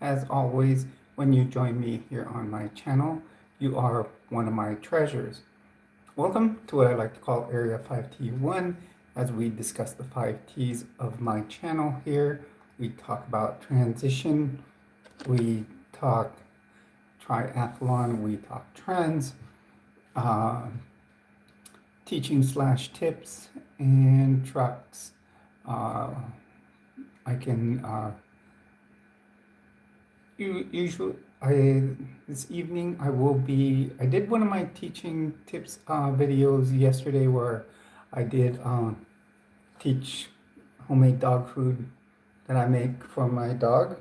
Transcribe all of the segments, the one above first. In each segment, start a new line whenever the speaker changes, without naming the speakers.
As always, when you join me here on my channel, you are one of my treasures. Welcome to what I like to call Area 5T1 as we discuss the 5Ts of my channel here. We talk about transition, we talk triathlon, we talk trends, teaching/tips, and trucks. I can usually this evening I did one of my teaching tips videos yesterday where I did teach homemade dog food that I make for my dog.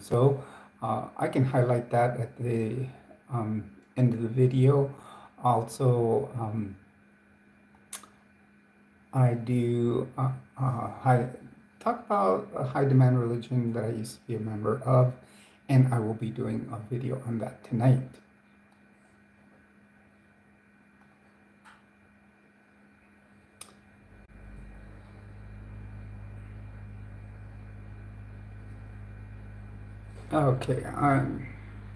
So I can highlight that at the end of the video. Also, I do talk about a high demand religion that I used to be a member of, and I will be doing a video on that tonight. Okay, I'm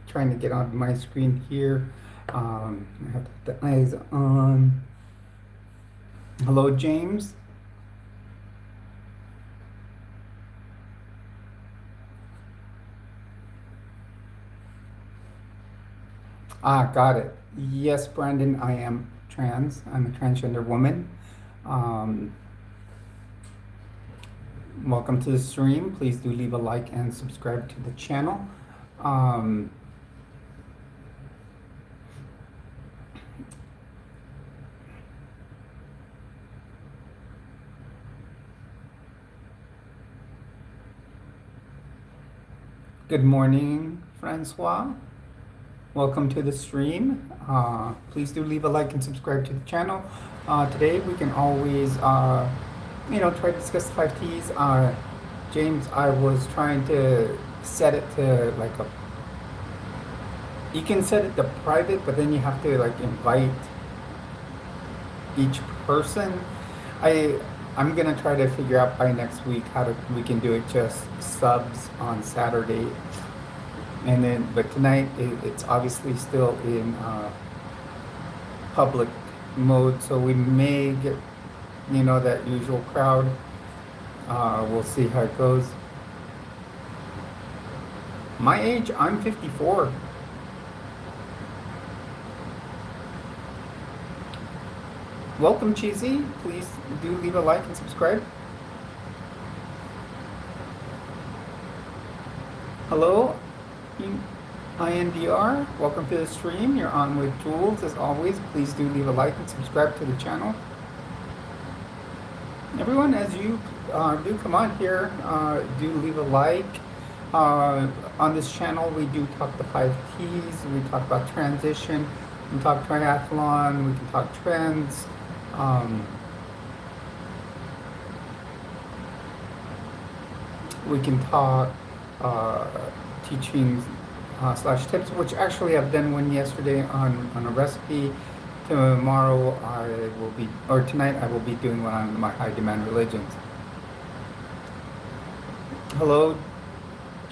trying to get on my screen here. I have to put the eyes on. Hello, James. Got it. Yes, Brandon, I am trans. I'm a transgender woman. Welcome to the stream. Please do leave a like and subscribe to the channel. Good morning, Francois. Welcome to the stream. Please do leave a like and subscribe to the channel. Today we can always, try to discuss the 5Ts. James, I was trying to set it to like you can set it to private, but then you have to like invite each person. I'm gonna try to figure out by next week how we can do it just subs on Saturday. And then, but tonight it's obviously still in public mode, so we may get, that usual crowd. We'll see how it goes. My age, I'm 54. Welcome, Cheesy. Please do leave a like and subscribe. Hello, INDR. Welcome to the stream. You're on with Jules. As always, please do leave a like and subscribe to the channel. Everyone, as you do come on here, do leave a like. On this channel, we do talk the 5Ts. We talk about transition. We talk triathlon. We can talk trends. We can talk teachings / tips, which actually I've done one yesterday on a recipe. Tomorrow tonight I will be doing one on my high demand religions. Hello,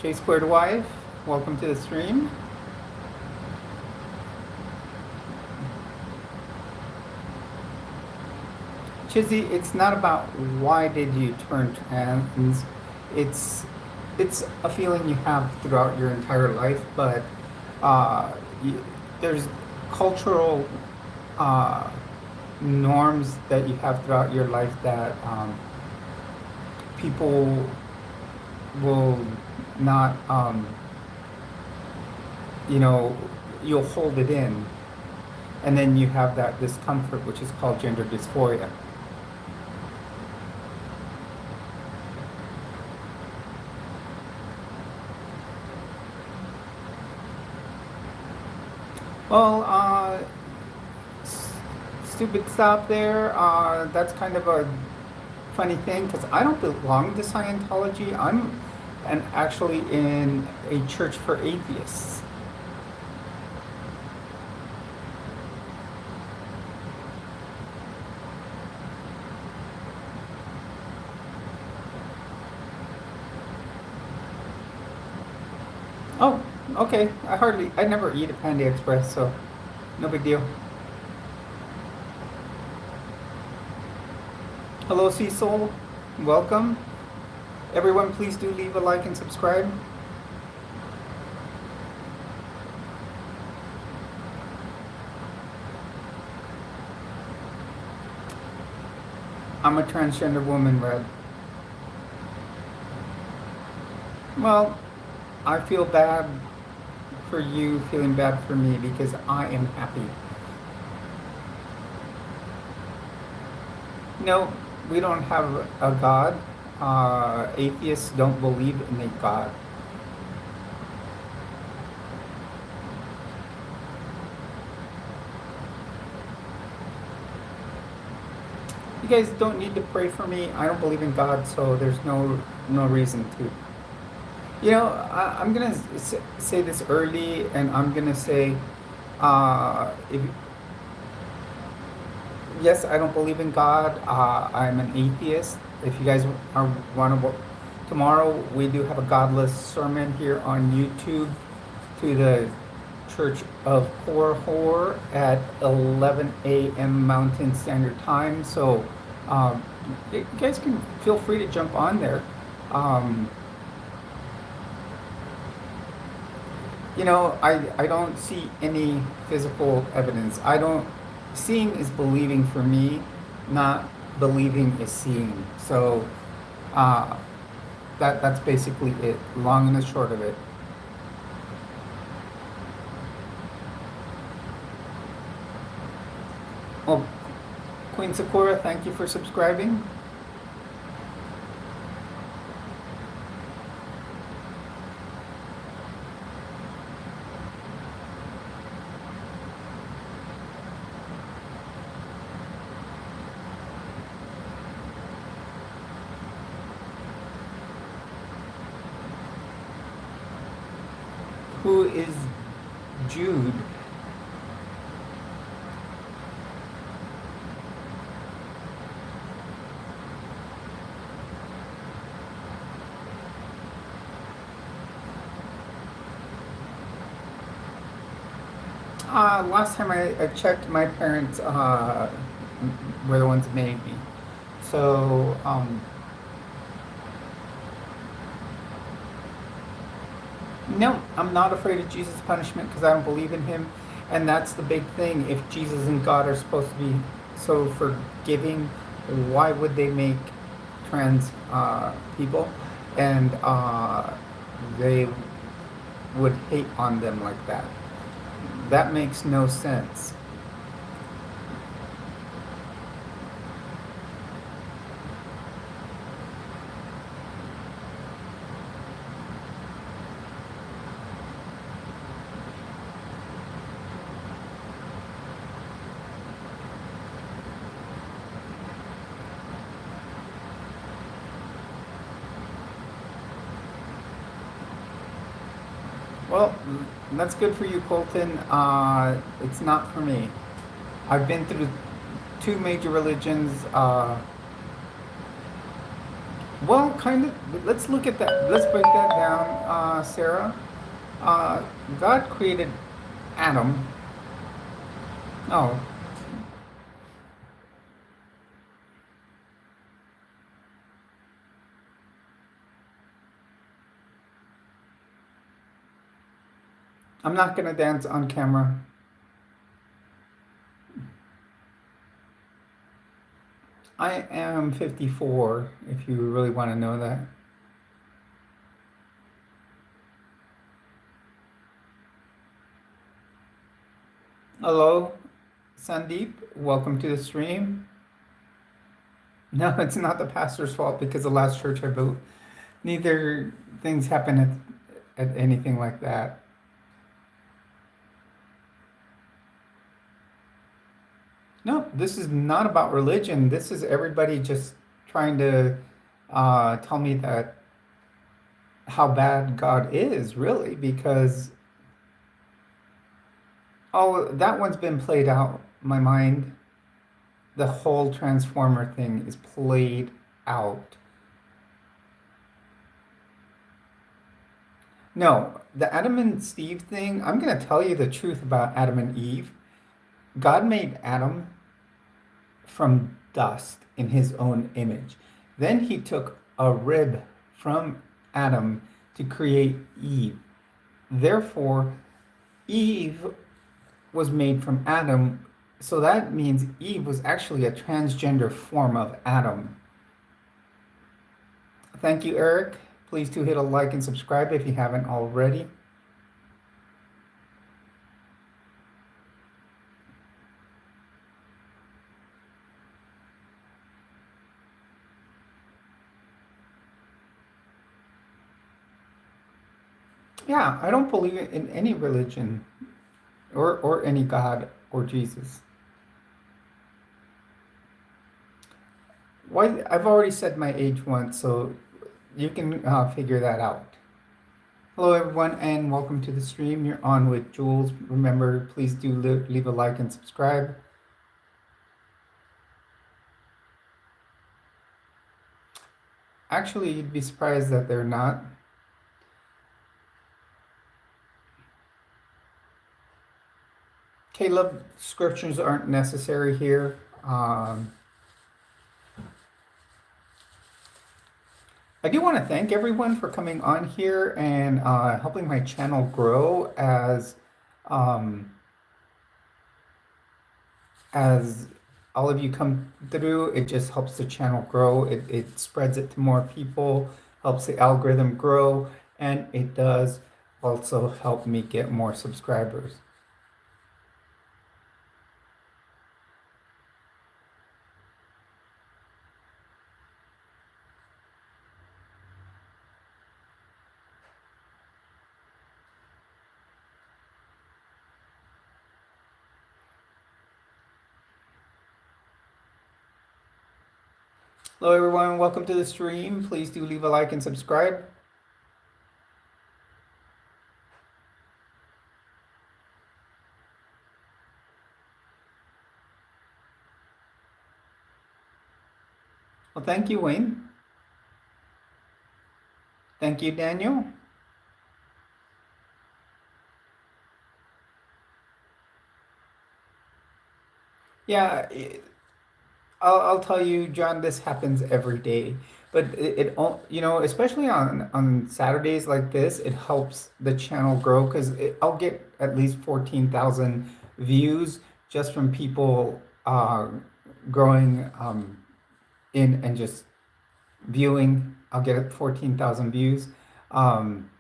J Squared Wife. Welcome to the stream. Chizzy, it's not about why did you turn trans. It's a feeling you have throughout your entire life, but there's cultural norms that you have throughout your life that people will not, you'll hold it in, and then you have that discomfort, which is called gender dysphoria. Well, stupid stop there. That's kind of a funny thing because I don't belong to Scientology. I'm actually in a church for atheists. Oh, okay. I never eat at Panda Express, so no big deal. Hello, Cecil. Welcome. Everyone, please do leave a like and subscribe. I'm a transgender woman, Red. Well, I feel bad for you feeling bad for me because I am happy. No, we don't have a God. Atheists don't believe in a God. You guys don't need to pray for me. I don't believe in God, so there's no reason to. I'm gonna say this early, and I'm gonna say, if yes, I don't believe in God. I'm an atheist. If you guys are want to, tomorrow we do have a godless sermon here on YouTube to the Church of Horror at 11 a.m. Mountain Standard Time. So, you guys can feel free to jump on there. Um, I don't see any physical evidence. I don't, seeing is believing for me, not believing is seeing. So, uh, that's basically it, long and the short of it. Well, Queen Sakura, thank you for subscribing. Who is Jude? Last time I checked, my parents were the ones that made me. So, no, I'm not afraid of Jesus' punishment because I don't believe in him. And that's the big thing. If Jesus and God are supposed to be so forgiving, why would they make trans people? And they would hate on them like that. That makes no sense. Well, that's good for you, Colton. It's not for me. I've been through two major religions. Well, kind of. Let's look at that. Let's break that down, Sarah. Uh, God created Adam. No, I'm not gonna dance on camera. I am 54. If you really want to know that. Hello, Sandeep. Welcome to the stream. No, it's not the pastor's fault because the last church I built, neither things happen at anything like that. No, this is not about religion. This is everybody just trying to tell me that how bad God is, really, because oh, that one's been played out. My mind, the whole Transformer thing is played out. No, the Adam and Steve thing, I'm going to tell you the truth about Adam and Eve. God made Adam from dust in his own image. Then he took a rib from Adam to create Eve. Therefore, Eve was made from Adam, so that means Eve was actually a transgender form of Adam. Thank you, Eric. Please do hit a like and subscribe if you haven't already. Yeah, I don't believe in any religion or any God or Jesus. Why? I've already said my age once, so you can figure that out. Hello, everyone, and welcome to the stream. You're on with Jules. Remember, please do leave a like and subscribe. Actually, you'd be surprised that they're not. Caleb, scriptures aren't necessary here. I do want to thank everyone for coming on here and helping my channel grow um, as all of you come through. It just helps the channel grow. It spreads it to more people, helps the algorithm grow, and it does also help me get more subscribers. Hello, everyone. Welcome to the stream. Please do leave a like and subscribe. Well, thank you, Wayne. Thank you, Daniel. Yeah, I'll tell you, John, this happens every day. But you know, especially on Saturdays like this, it helps the channel grow because I'll get at least 14,000 views just from people growing in and just viewing. I'll get 14,000 views. Um,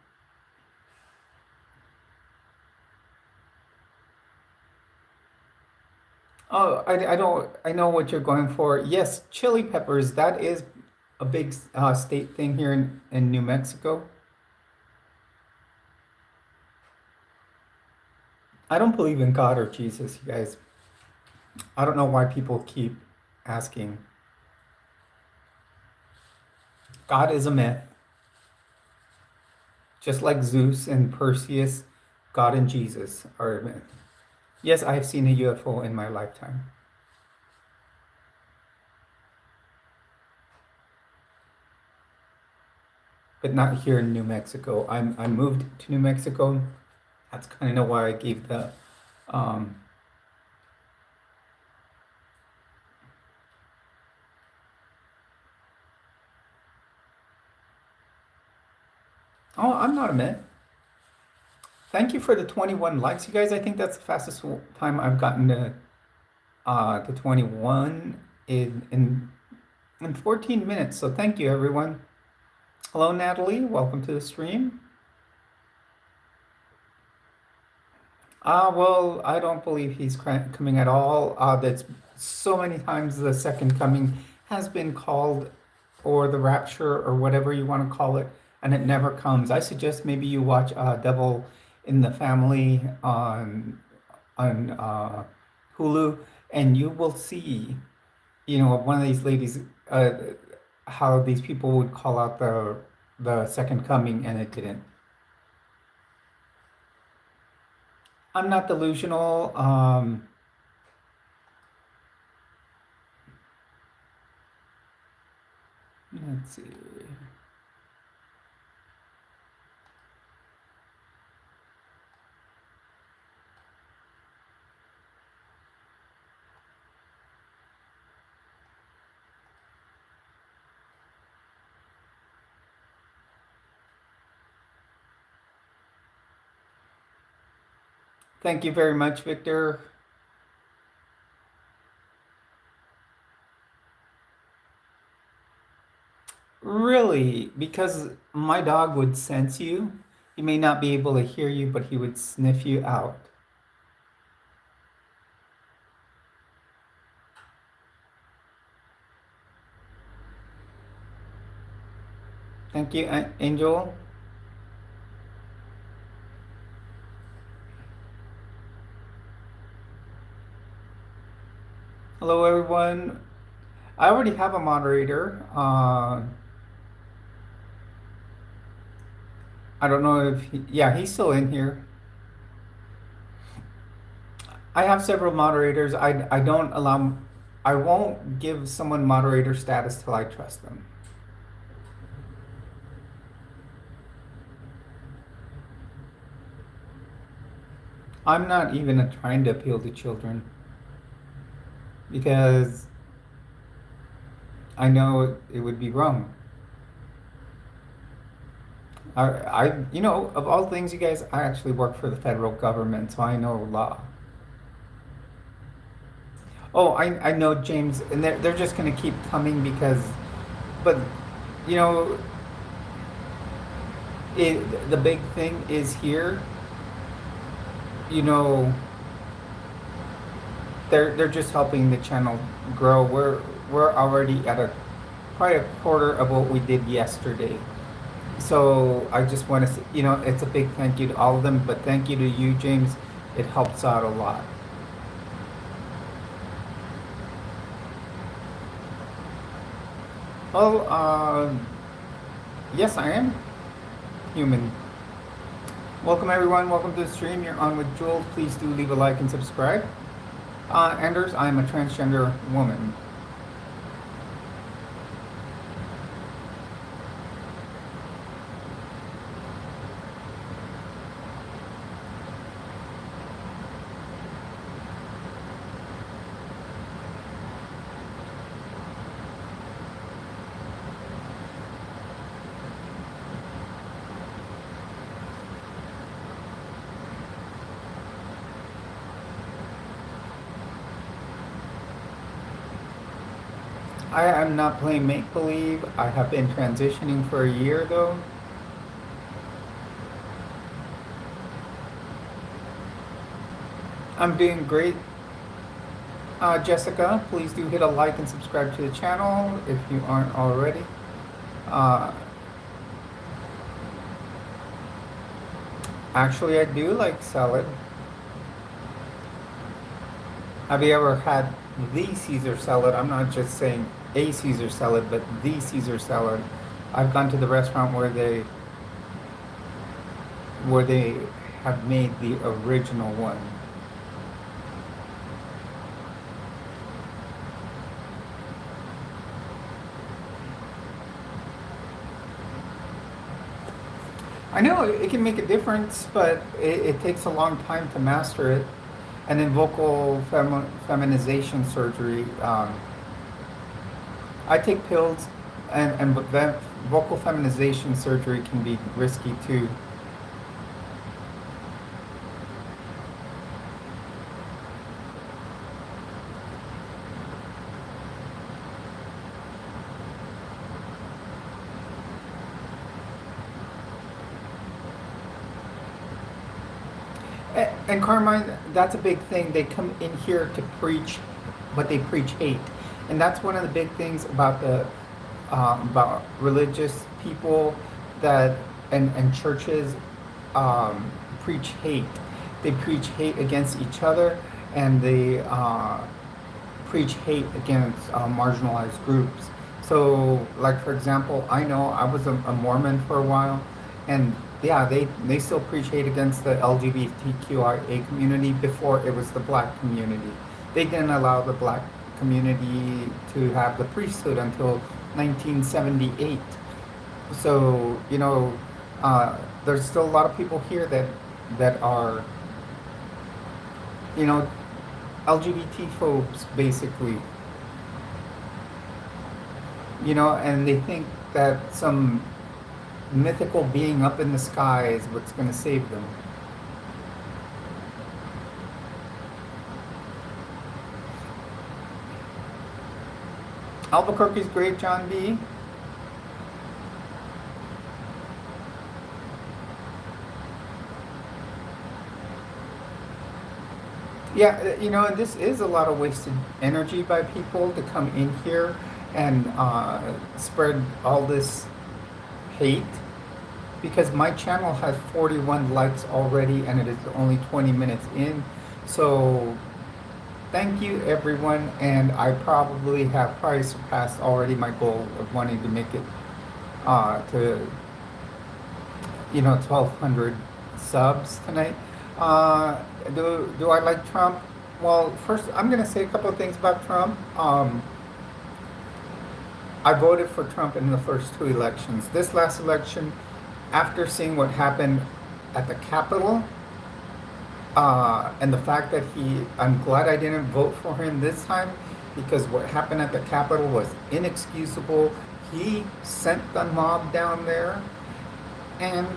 Oh, I don't. I know what you're going for. Yes, chili peppers. That is a big state thing here in New Mexico. I don't believe in God or Jesus, you guys. I don't know why people keep asking. God is a myth, just like Zeus and Perseus. God and Jesus are a myth. Yes, I've seen a UFO in my lifetime, but not here in New Mexico. I moved to New Mexico. That's kind of why I gave the um, oh, I'm not a myth. Thank you for the 21 likes, you guys. I think that's the fastest time I've gotten to 21 in 14 minutes. So thank you, everyone. Hello, Natalie. Welcome to the stream. Well, I don't believe he's coming at all. That's so many times the second coming has been called, or the rapture, or whatever you want to call it, and it never comes. I suggest maybe you watch Devil in the Family on Hulu, and you will see, you know, one of these ladies, how these people would call out the second coming, and it didn't. I'm not delusional. Let's see. Thank you very much, Victor. Really, because my dog would sense you. He may not be able to hear you, but he would sniff you out. Thank you, Angel. Hello, everyone. I already have a moderator. I don't know if yeah, he's still in here. I have several moderators. I don't allow, I won't give someone moderator status till I trust them. I'm not even trying to appeal to children because I know it would be wrong. You know, of all things, you guys, I actually work for the federal government, so I know law. Oh, I know, James, and they're just gonna keep coming because, but, you know, the big thing is here, you know, they're just helping the channel grow. We're already at probably a quarter of what we did yesterday. So I just want to say, you know, it's a big thank you to all of them, but thank you to you, James. It helps out a lot. Well, yes, I am human. Welcome, everyone. Welcome to the stream. You're on with Jules. Please do leave a like and subscribe. Anders, I'm a transgender woman. I am not playing make-believe. I have been transitioning for a year, though. I'm doing great. Jessica, please do hit a like and subscribe to the channel if you aren't already. Actually, I do like salad. Have you ever had the Caesar salad? I'm not just saying a Caesar salad, but the Caesar salad. I've gone to the restaurant where they have made the original one. I know it can make a difference, but it takes a long time to master it. And then feminization surgery. I take pills, and that vocal feminization surgery can be risky too. And Carmine, that's a big thing. They come in here to preach, but they preach hate, and that's one of the big things about religious people that and churches preach hate. They preach hate against each other, and they preach hate against marginalized groups. So, like for example, I know I was a Mormon for a while, and yeah, they still preach hate against the LGBTQIA community before it was the black community. They didn't allow the black community to have the priesthood until 1978. So, you know, there's still a lot of people here that are, you know, LGBT phobes, basically. You know, and they think that some mythical being up in the sky is what's going to save them. Albuquerque's great, John B. Yeah, and this is a lot of wasted energy by people to come in here and spread all this hate because my channel has 41 likes already and it is only 20 minutes in. So thank you everyone, and I probably surpassed already my goal of wanting to make it to 1,200 subs tonight. Do I like Trump? Well, first I'm gonna say a couple of things about Trump. I voted for Trump in the first two elections. This last election, after seeing what happened at the Capitol, and the fact that I'm glad I didn't vote for him this time because what happened at the Capitol was inexcusable. He sent the mob down there and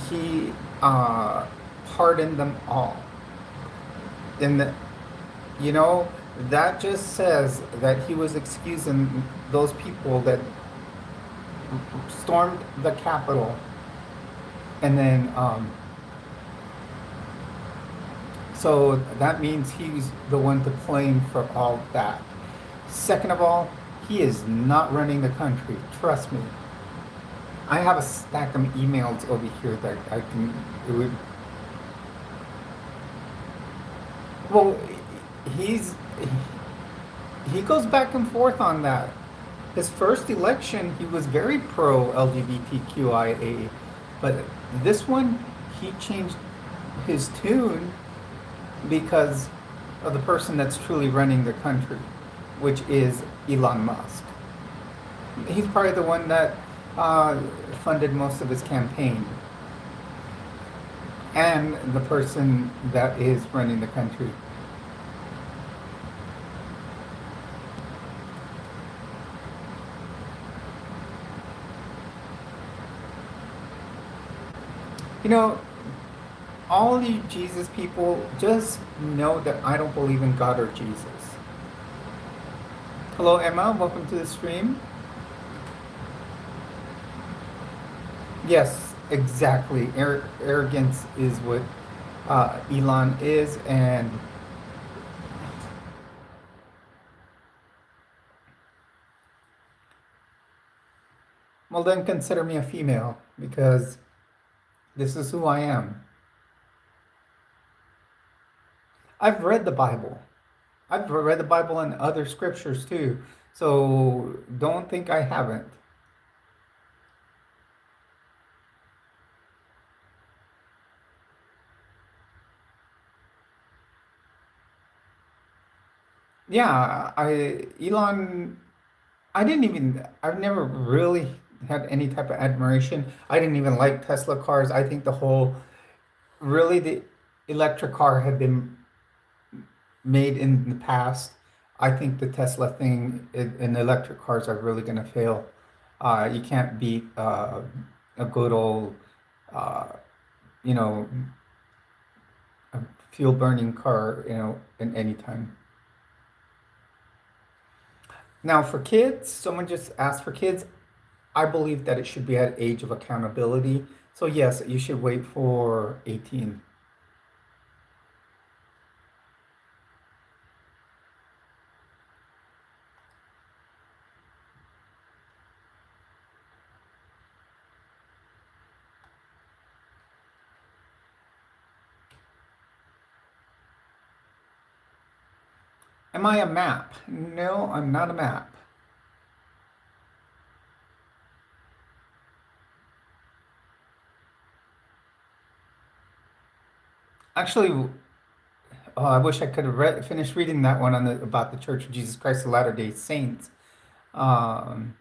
he pardoned them all. And that just says that he was excusing those people that stormed the Capitol. And then, so that means he's the one to blame for all that. Second of all, he is not running the country. Trust me. I have a stack of emails over here that well, he's, he goes back and forth on that. His first election, he was very pro LGBTQIA, but this one, he changed his tune because of the person that's truly running the country, which is Elon Musk. He's probably the one that funded most of his campaign, and the person that is running the country. All you Jesus people, just know that I don't believe in God or Jesus. Hello, Emma. Welcome to the stream. Yes, exactly. Arrogance is what Elon is, and well, then consider me a female because this is who I am. I've read the Bible. I've read the Bible and other scriptures too. So don't think I haven't. Yeah, Elon, I've never really had any type of admiration. I didn't even like Tesla cars. I think the electric car had been made in the past. I think the Tesla thing and electric cars are really going to fail. You can't beat a good old, uh, you know, a fuel burning car, in any time. Now, for kids, someone just asked for kids. I believe that it should be at age of accountability. So yes, you should wait for 18. Am I a map? No, I'm not a map. Actually, I wish I could have finished reading that one about the Church of Jesus Christ of Latter-day Saints. Um,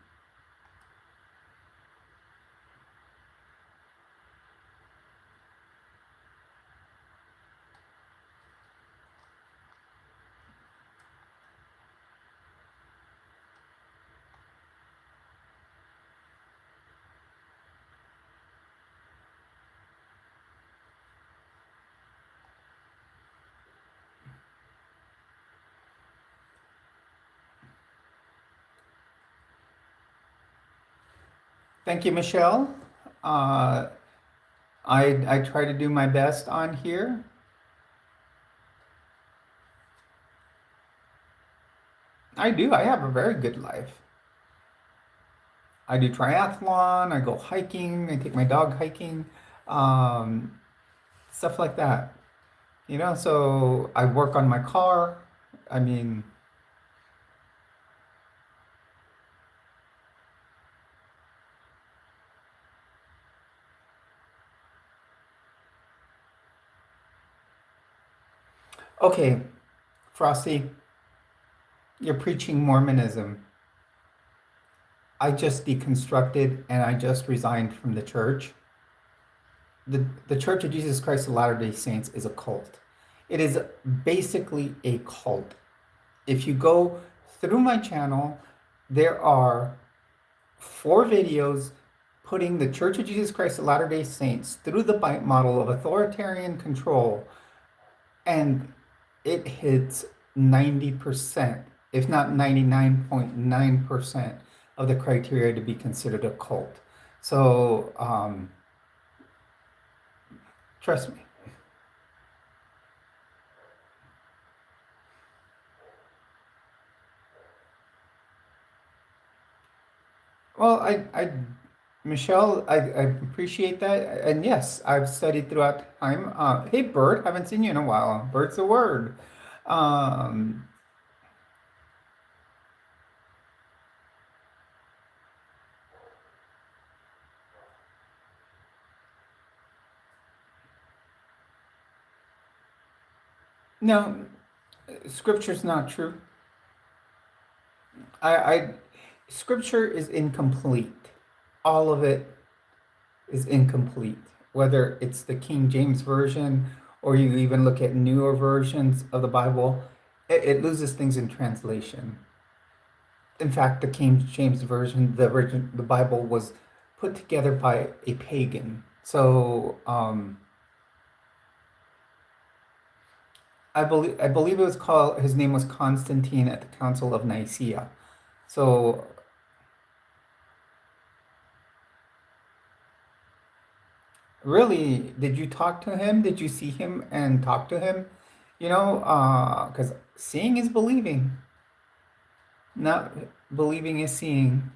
Thank you, Michelle. Uh, I try to do my best on here. I do. I have a very good life. I do triathlon. I go hiking. I take my dog hiking. Um, Stuff like that. So I work on my car. I mean, okay, Frosty, you're preaching Mormonism. I just deconstructed and I just resigned from the church. The Church of Jesus Christ of Latter-day Saints is a cult. It is basically a cult. If you go through my channel, there are 4 videos putting the Church of Jesus Christ of Latter-day Saints through the bite model of authoritarian control, and it hits 90%, if not 99.9% of the criteria to be considered a cult. So, trust me. Well, Michelle, I appreciate that. And yes, I've studied throughout time. Hey, Bert, haven't seen you in a while. Bert's a word. Um, no, scripture's not true. I Scripture is incomplete. All of it is incomplete. Whether it's the King James version or you even look at newer versions of the Bible, it loses things in translation. In fact, the King James version, the Bible was put together by a pagan. So I believe it was called. His name was Constantine at the Council of Nicaea. So really, did you talk to him? Did you see him and talk to him? Because seeing is believing, not believing is seeing.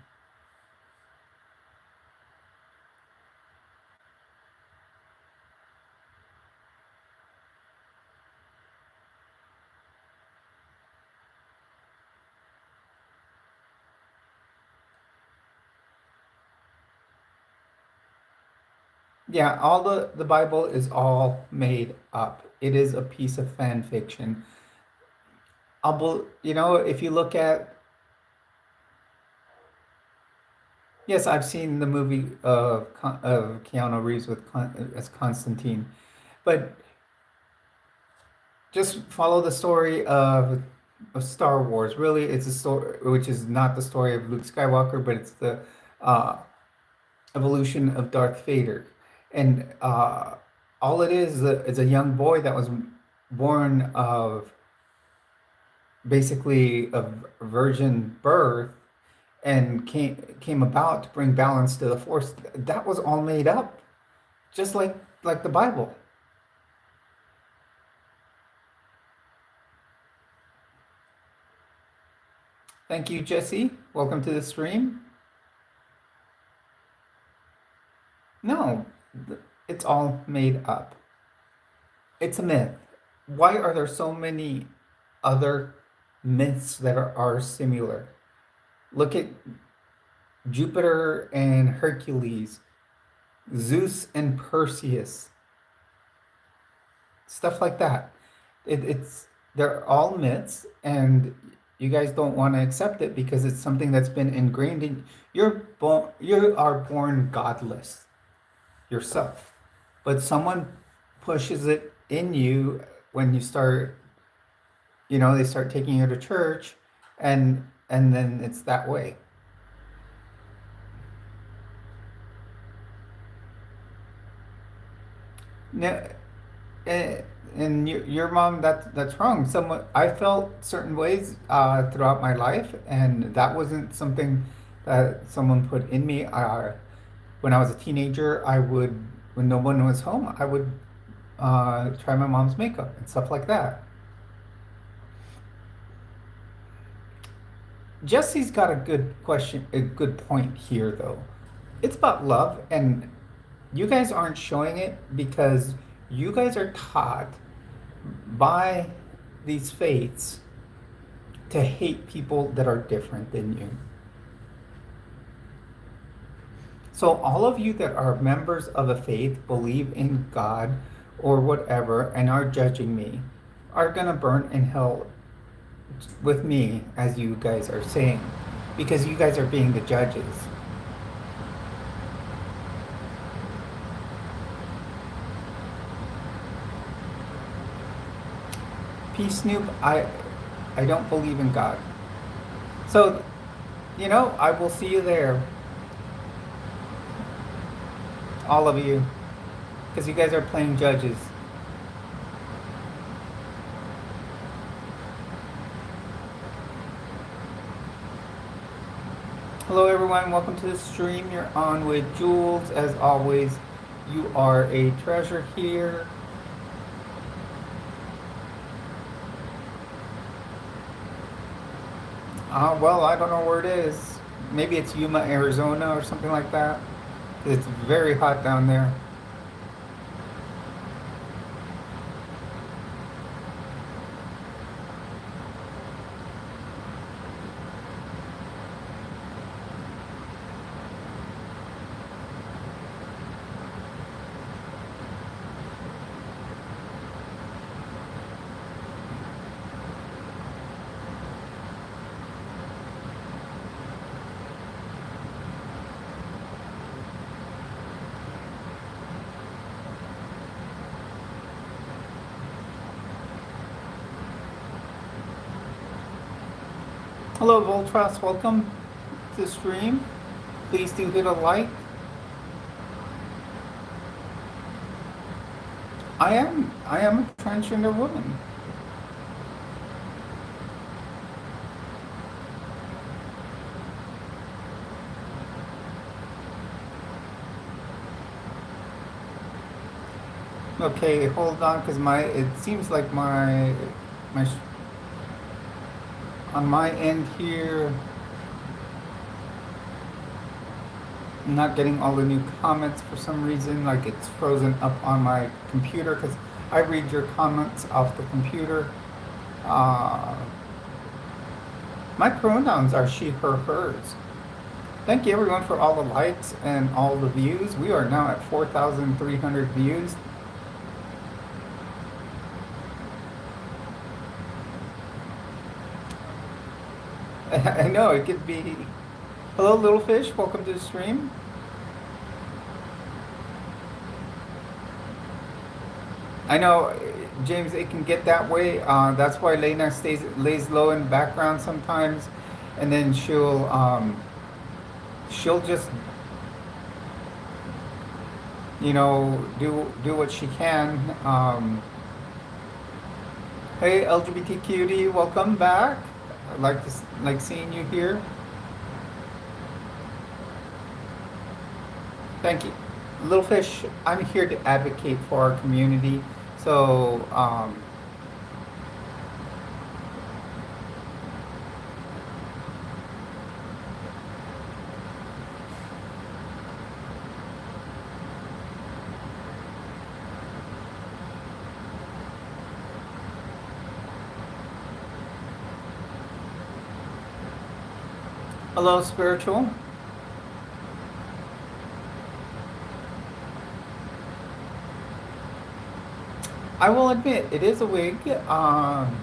Yeah, all the Bible is all made up. It is a piece of fan fiction. If you look at, yes, I've seen the movie of Keanu Reeves as Constantine, but just follow the story of Star Wars. Really, it's a story which is not the story of Luke Skywalker, but it's the uh, evolution of Darth Vader, and all it is a young boy that was born of basically a virgin birth and came about to bring balance to the force. That was all made up, just like the Bible. Thank you, Jesse. Welcome to the stream. No, it's all made up. It's a myth. Why are there so many other myths that are similar? Look at Jupiter and Hercules, Zeus and Perseus, stuff like that. They're all myths, and you guys don't want to accept it because it's something that's been ingrained in you are born godless yourself, but someone pushes it in you when you start. They start taking you to church, and then it's that way. Now, and your mom, that's wrong. I felt certain ways throughout my life, and that wasn't something that someone put in me. When I was a teenager, I would, when no one was home, I would try my mom's makeup and stuff like that. Jesse's got a good question, a good point here, though. It's about love, and you guys aren't showing it because you guys are taught by these faiths to hate people that are different than you. So, all of you that are members of a faith, believe in God or whatever, and are judging me, are going to burn in hell with me, as you guys are saying, because you guys are being the judges. Peace, Snoop. I don't believe in God. So, I will see you there, all of you, because you guys are playing judges. Hello, everyone. Welcome to the stream. You're on with Jules. As always, you are a treasure here. Well, I don't know where it is. Maybe it's Yuma, Arizona, or something like that. It's very hot down there. Hello, Voltras. Welcome to the stream. Please do hit a like. I am a transgender woman. Okay, hold on, because it seems like my on my end here, I'm not getting all the new comments for some reason. Like it's frozen up on my computer because I read your comments off the computer. My pronouns are she, her, hers. Thank you everyone for all the likes and all the views. We are now at 4,300 views. I know it could be. Hello, little fish. Welcome to the stream. I know, James. It can get that way. That's why Lena lays low in the background sometimes, and then she'll just do what she can. Hey, LGBT cutie, welcome back. I like seeing you here. Thank you. Little fish, I'm here to advocate for our community. So, hello, spiritual. I will admit, it is a wig. I'm,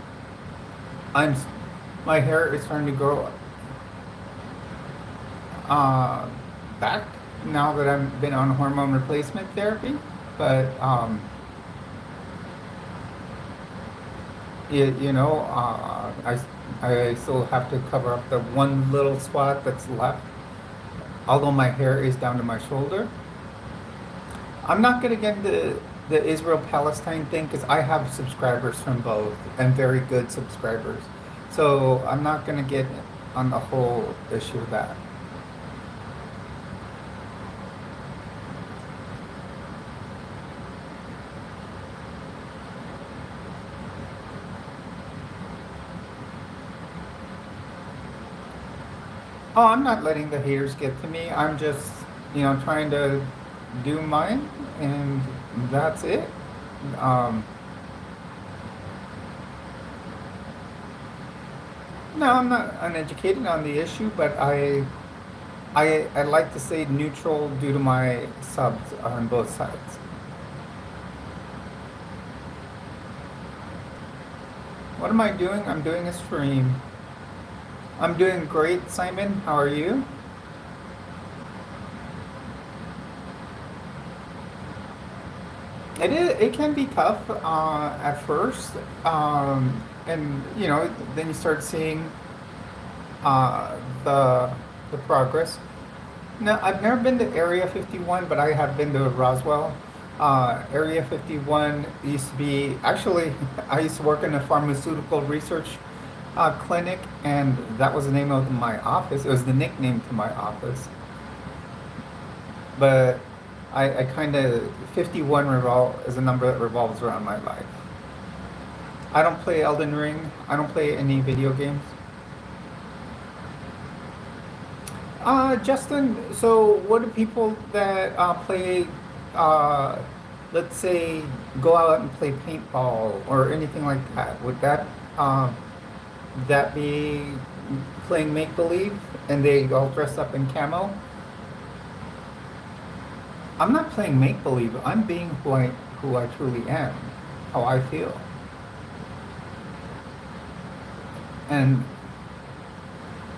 my hair is starting to grow back now that I've been on hormone replacement therapy. But I still have to cover up the one little spot that's left. Although my hair is down to my shoulder, I'm not gonna get into the Israel-Palestine thing because I have subscribers from both and very good subscribers. So I'm not gonna get on the whole issue of that. Oh, I'm not letting the haters get to me. I'm just, trying to do mine, and that's it. Um, no, I'm not uneducated on the issue, but I like to stay neutral due to my subs on both sides. What am I doing? I'm doing a stream. I'm doing great, Simon. How are you? It can be tough at first, and then you start seeing uh, the the progress. No, I've never been to Area 51, but I have been to Roswell. Area 51 used to be, actually, I used to work in a pharmaceutical research clinic, and that was the name of my office. It was the nickname to my office. But I kind of, 51 is a number that revolves around my life. I don't play Elden Ring. I don't play any video games. Justin, so what do people that play, uh, let's say, go out and play paintball or anything like that? Would that be playing make believe and they all dress up in camo? I'm not playing make believe. I'm being who I truly am, how I feel, and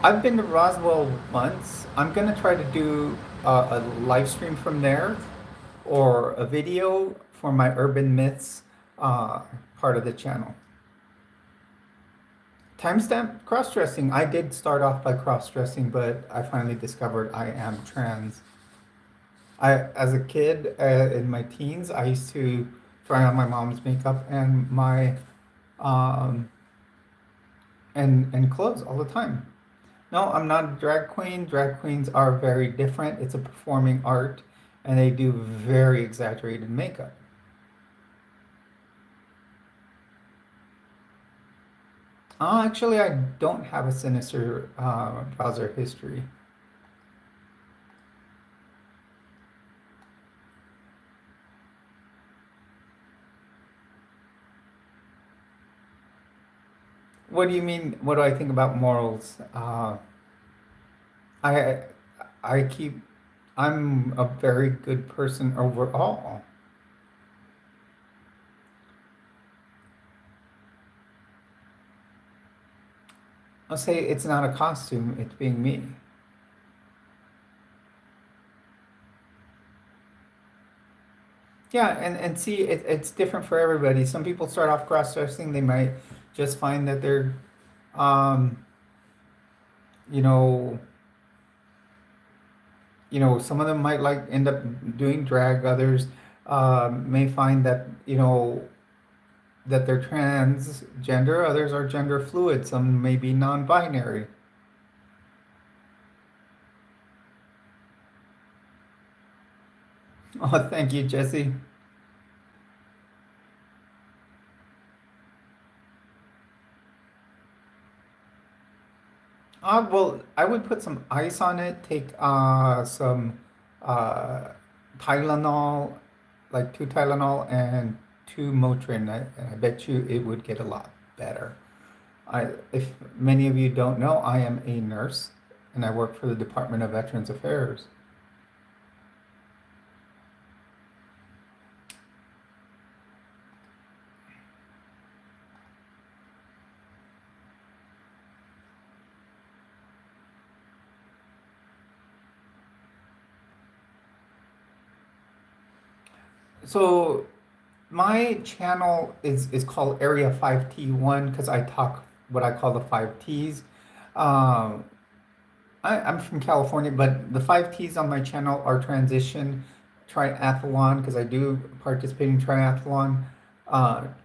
I've been to Roswell once. I'm gonna try to do a live stream from there or a video for my urban myths uh, part of the channel. Timestamp cross-dressing. I did start off by cross-dressing, but I finally discovered I am trans. As a kid, in my teens, I used to try on my mom's makeup and my um, and clothes all the time. No, I'm not a drag queen. Drag queens are very different. It's a performing art, and they do very exaggerated makeup. Actually, I don't have a sinister browser history. What do you mean? What do I think about morals? I I keep. I'm a very good person overall. I'll say it's not a costume. It's being me. Yeah, and see, it's different for everybody. Some people start off cross-dressing. They might just find that they're, um, you know, some of them might like end up doing drag. Others may find that that they're transgender. Others are gender fluid. Some may be non-binary. Oh, thank you, Jesse. Well, I would put some ice on it. Take some uh, Tylenol, like two Tylenol and two Motrin. I bet you it would get a lot better. If many of you don't know, I am a nurse and I work for the Department of Veterans Affairs. So my channel is called Area 5T1 because I talk what I call the five T's. Um, I'm from California, but the five T's on my channel are transition, triathlon, because I do participate in triathlon,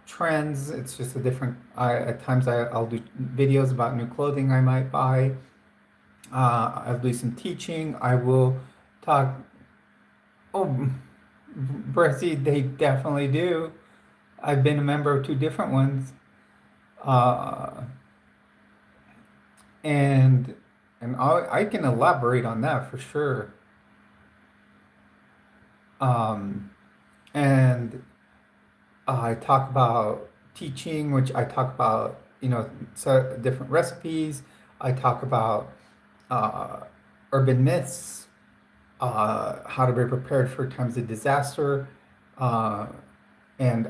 trends, it's just a different, at times I'll do videos about new clothing I might buy. I'll do some teaching. I will talk, oh, Breathy, they definitely do. I've been a member of two different ones. Uh, and and I can elaborate on that for sure. Um, and I talk about teaching, which I talk about, so different recipes. I talk about uh, urban myths, how to be prepared for times of disaster, uh, and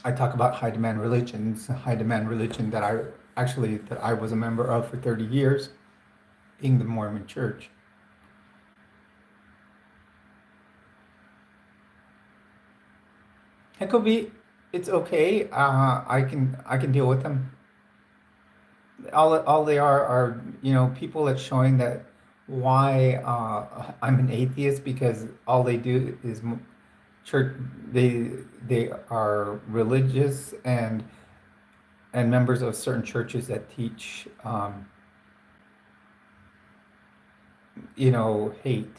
I talk about high demand religions, high demand religion that I was a member of for 30 years, being the Mormon Church. It could be, it's okay. I can deal with them. All they are people that's showing that why I'm an atheist, because all they do is church. They are religious and members of certain churches that teach hate.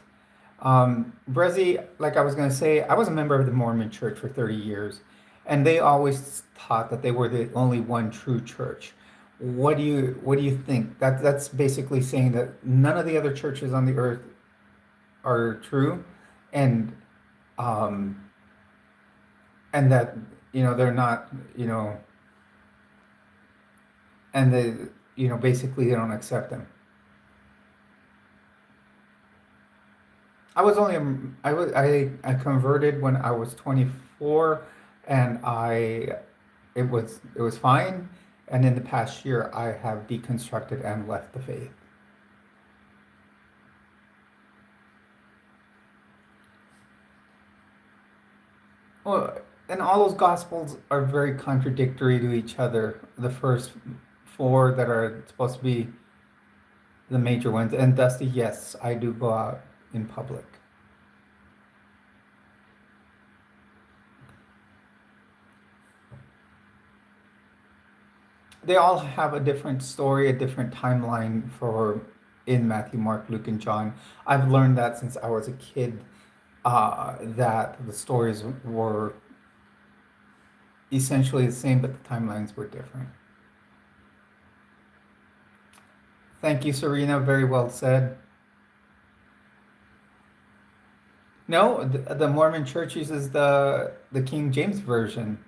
Brezzy, like I was going to say, I was a member of the Mormon Church for 30 years, and they always taught that they were the only one true church. What do you think? That's basically saying that none of the other churches on the earth are true, and um, and that they're not, and they basically they don't accept them. I converted when I was 24, and it was fine. And in the past year, I have deconstructed and left the faith. Well, and all those gospels are very contradictory to each other. The first four that are supposed to be the major ones. And Dusty, yes, I do go out in public. They all have a different story, a different timeline for in Matthew, Mark, Luke, and John. I've learned that since I was a kid, that the stories were essentially the same, but the timelines were different. Thank you, Serena. Very well said. No, the Mormon Church uses the King James version.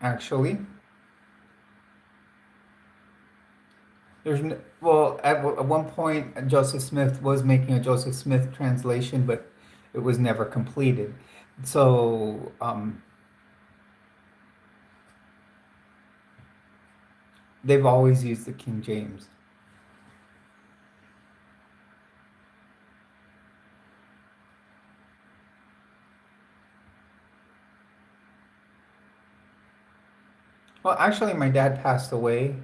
Actually, well, at one point, Joseph Smith was making a Joseph Smith translation, but it was never completed. So they've always used the King James. Well, actually, my dad passed away.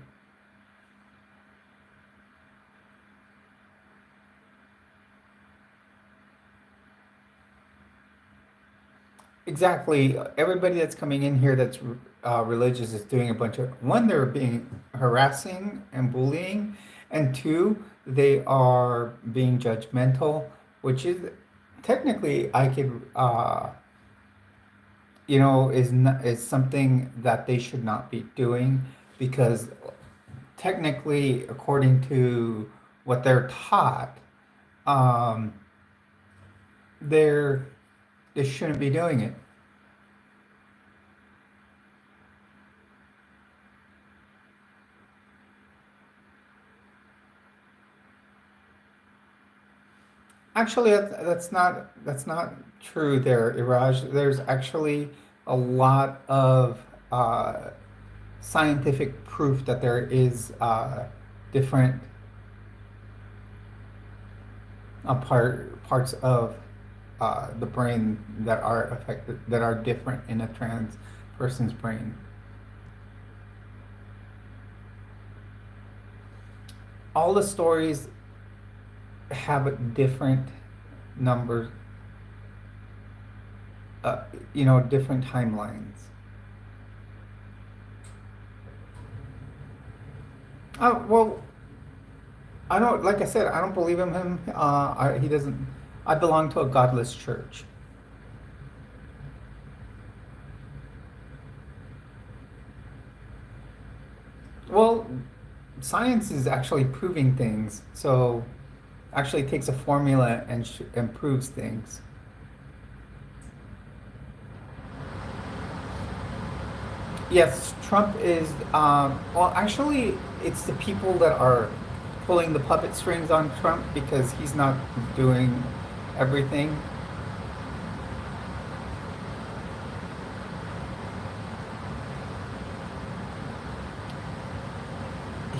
Exactly. Everybody that's coming in here that's religious is doing a bunch of, one, they're being harassing and bullying, and two, they are being judgmental, which is technically I could, is something that they should not be doing, because technically, according to what they're taught, um, they're they shouldn't be doing it. Actually, that's not true there, Iraj. There's actually a lot of scientific proof that there is different parts of the brain that are affected, that are different in a trans person's brain. All the stories have different numbers, different timelines. Well, I don't, like I said, I don't believe in him. He doesn't. I belong to a godless church. Well, science is actually proving things. So actually takes a formula and proves things. Yes, Trump is. Well, actually, it's the people that are pulling the puppet strings on Trump because he's not doing everything.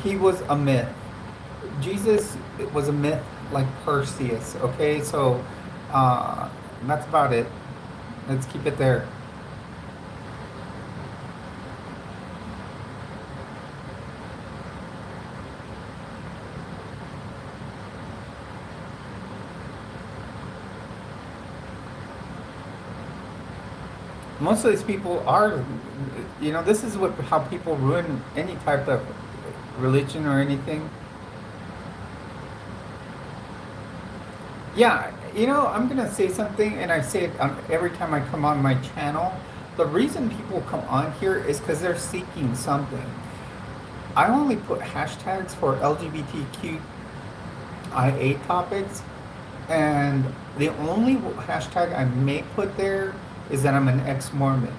He was a myth. Jesus was a myth like Perseus. Okay, so that's about it. Let's keep it there. Most of these people are, this is what how people ruin any type of religion or anything. Yeah, I'm gonna say something, and I say it every time I come on my channel. The reason people come on here is because they're seeking something. I only put hashtags for LGBTQIA topics, and the only hashtag I may put there is that I'm an ex-Mormon.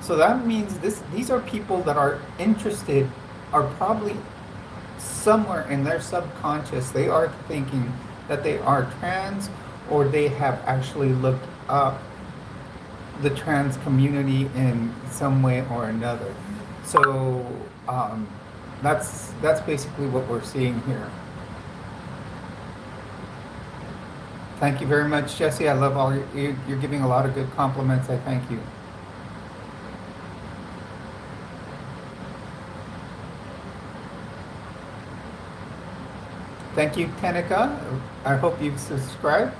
So that means these are people that are interested, are probably somewhere in their subconscious, they are thinking that they are trans, or they have actually looked up the trans community in some way or another. So that's basically what we're seeing here. Thank you very much, Jesse. I love all you're giving a lot of good compliments. I thank you. Thank you, Tenica. I hope you've subscribed.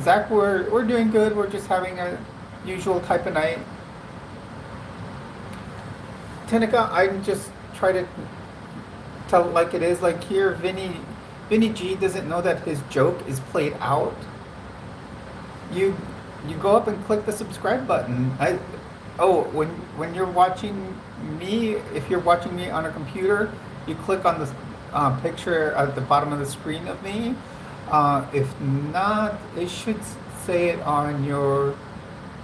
Zach, we're doing good. We're just having a usual type of night. Tenica, I just try to tell it like it is. Like here, Vinny G doesn't know that his joke is played out. You go up and click the subscribe button. When you're watching me, if you're watching me on a computer, you click on the picture at the bottom of the screen of me. If not, it should say it on your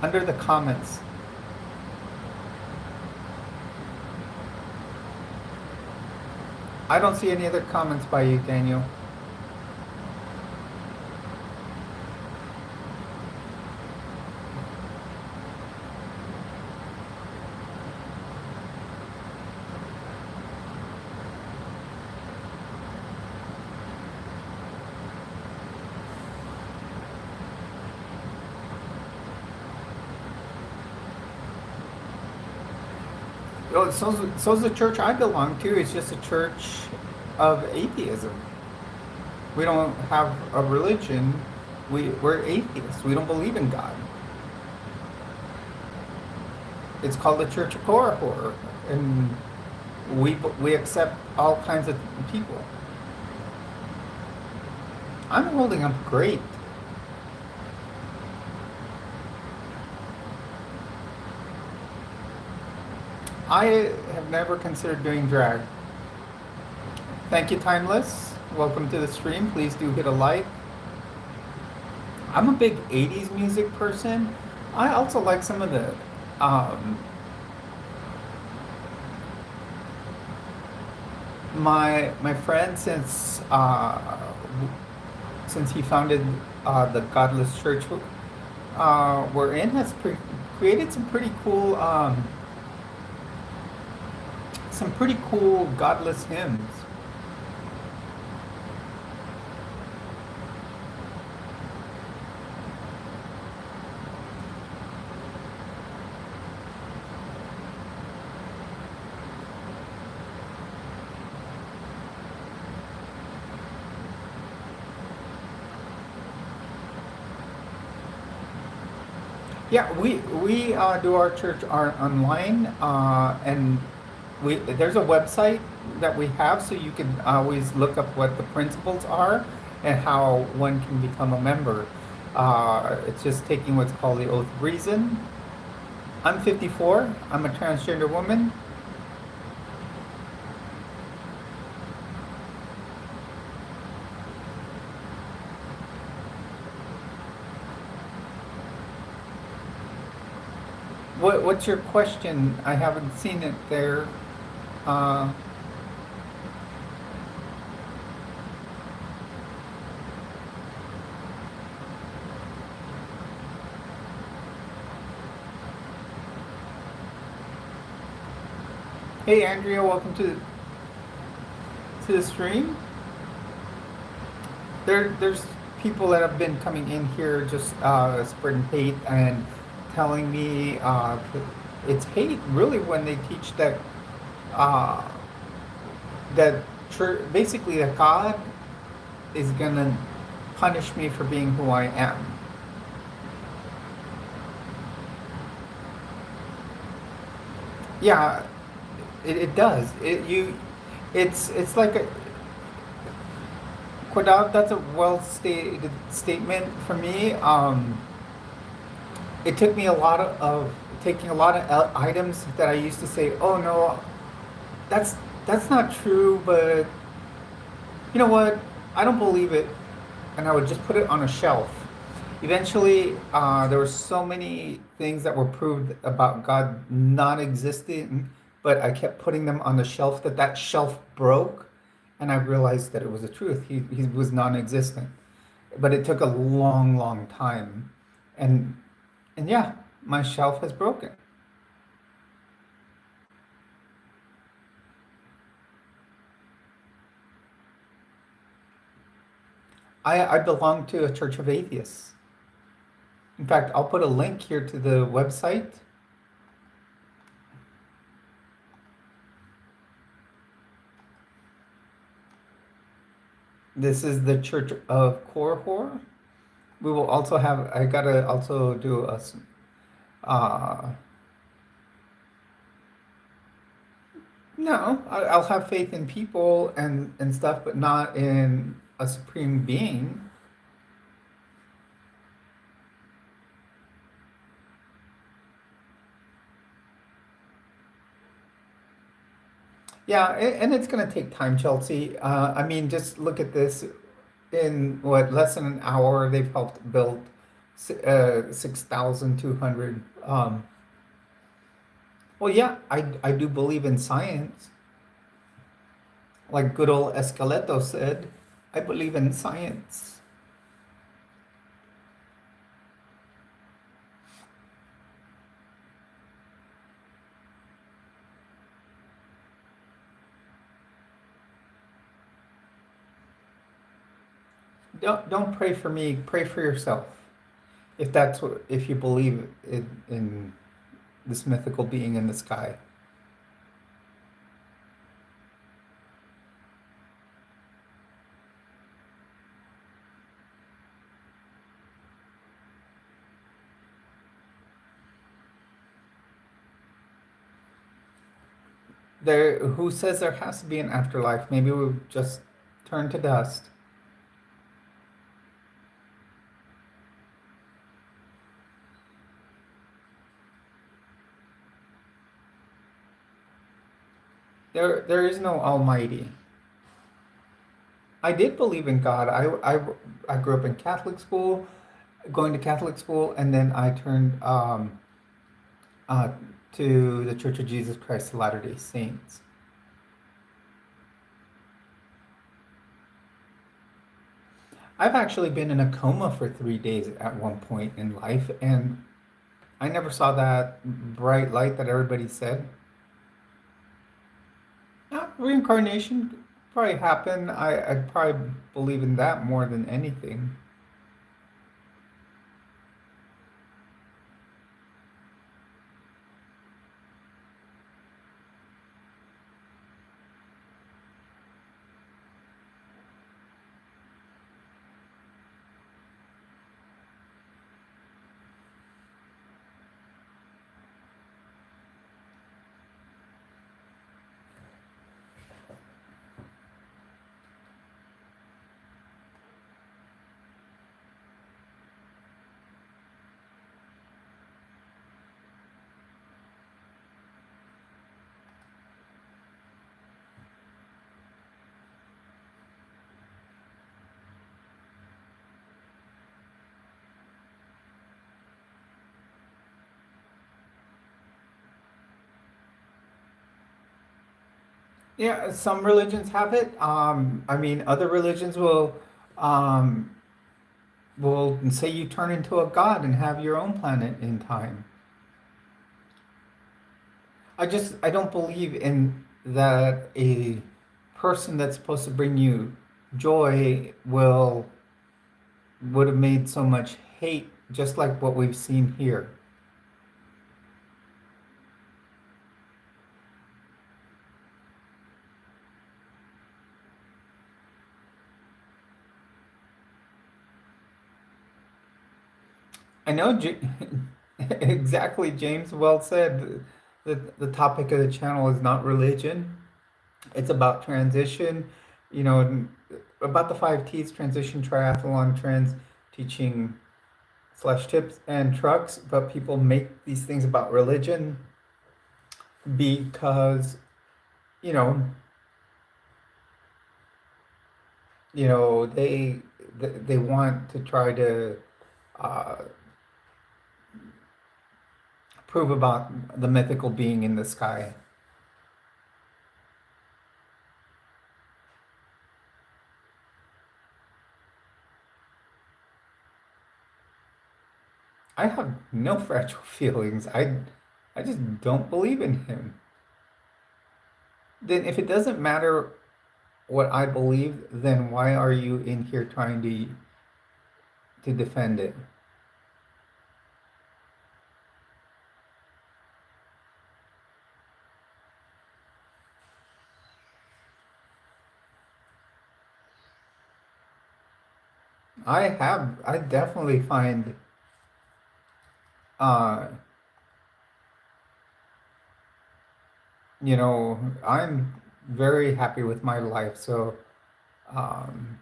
under the comments. I don't see any other comments by you, Daniel. Oh, so's the church I belong to. It's just a church of atheism. We don't have a religion. We're atheists. We don't believe in God. It's called the Church of Korahor, and we accept all kinds of people. I'm holding up great. I have never considered doing drag. Thank you, Timeless. Welcome to the stream. Please do hit a like. I'm a big 80s music person. I also like some of the my friend, since he founded the Godless Church we're in, has created some pretty cool godless hymns. Yeah, we do our church online, and there's a website that we have, so you can always look up what the principles are and how one can become a member. It's just taking what's called the Oath of Reason. I'm 54. I'm a transgender woman. What's your question? I haven't seen it there. Uh, hey Andrea, welcome to the stream. There's people that have been coming in here just spreading hate and telling me it's hate really when they teach that uh, that basically that God is gonna punish me for being who I am. Yeah, it does. It's like a Quadab, that's a well stated statement for me. It took me a lot of taking a lot of items that I used to say, oh no, that's that's not true, but you know what? I don't believe it, and I would just put it on a shelf. Eventually, there were so many things that were proved about God not existing, but I kept putting them on the shelf that that shelf broke, and I realized that it was the truth. He was non-existent, but it took a long, long time, and and yeah, my shelf has broken. I belong to a church of atheists. In fact, I'll put a link here to the website. This is the Church of Korhor. We will also have, I gotta also do uh, no, I'll have faith in people and stuff, but not in a supreme being. Yeah, and it's gonna take time, Chelsea. I mean, just look at this. In what, less than an hour, they've helped build 6,200. Well, yeah, I do believe in science. Like good old Esqueleto said, I believe in science. Don't pray for me. Pray for yourself. If that's what, if you believe in this mythical being in the sky. There, who says there has to be an afterlife? Maybe we'll just turn to dust. There is no Almighty. I did believe in God. I grew up in Catholic school, going to Catholic school, and then I turned uh, to the Church of Jesus Christ of Latter-day Saints. I've actually been in a coma for 3 days at one point in life, and I never saw that bright light that everybody said. Reincarnation probably happened. I'd probably believe in that more than anything. Yeah, some religions have it. I mean, other religions um, will say you turn into a god and have your own planet in time. I don't believe in that a person that's supposed to bring you joy would have made so much hate, just like what we've seen here. I know, exactly, James. Well said. The topic of the channel is not religion. It's about transition, you know, about the five T's: transition, triathlon, trends, teaching slash tips, and trucks. But people make these things about religion because, you know, they want to try to uh, prove about the mythical being in the sky. I have no fragile feelings. I just don't believe in him. Then if it doesn't matter what I believe, then why are you in here trying to defend it? I definitely find uh I'm very happy with my life. So um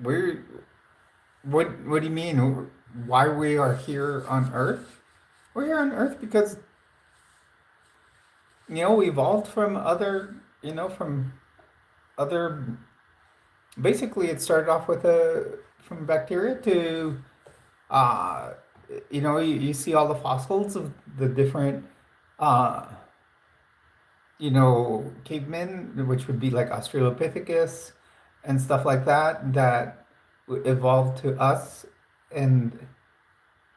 we're what do you mean? Why we are here on Earth? We're here on Earth because we evolved from from other. Basically, it started off with a from bacteria to uh, you see all the fossils of the different uh, cavemen, which would be like Australopithecus and stuff like that, that evolved to us, and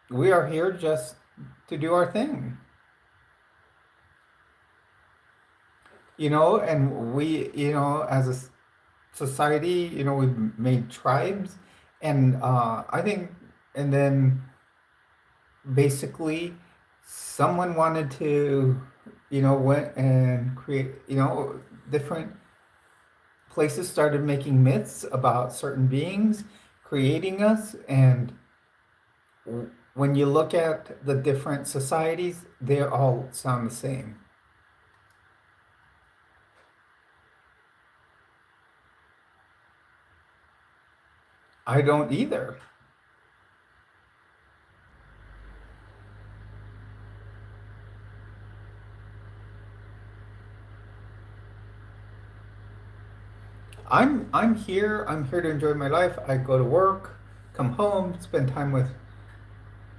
we are here just to do our thing. And we, as a society, we've made tribes, and I think, and then basically someone wanted to, went and create, different places started making myths about certain beings creating us, and when you look at the different societies, they all sound the same. I don't either. I'm here. I'm here to enjoy my life. I go to work, come home, spend time with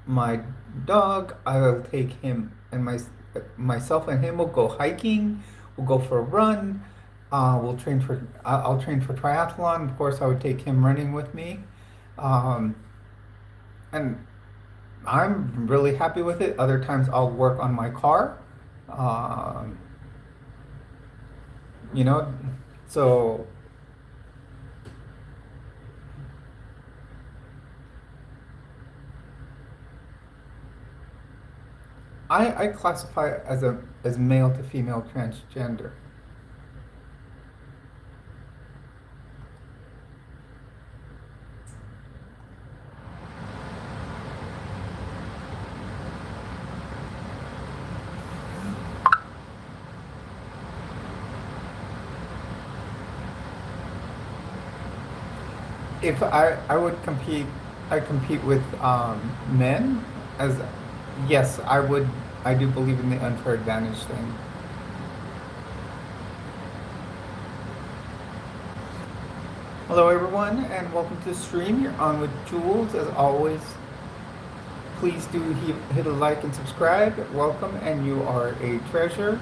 my dog. I'll take him and myself and him will go hiking. We'll go for a run. We'll train for. I'll train for triathlon. Of course, I would take him running with me, um, and I'm really happy with it. Other times, I'll work on my car. Um, you know, so I classify as male to female transgender. If I would compete, I compete with men as yes, I would. I do believe in the unfair advantage thing. Hello, everyone, and welcome to the stream. You're on with Jules, as always. Please do hit a like and subscribe. Welcome, and you are a treasure.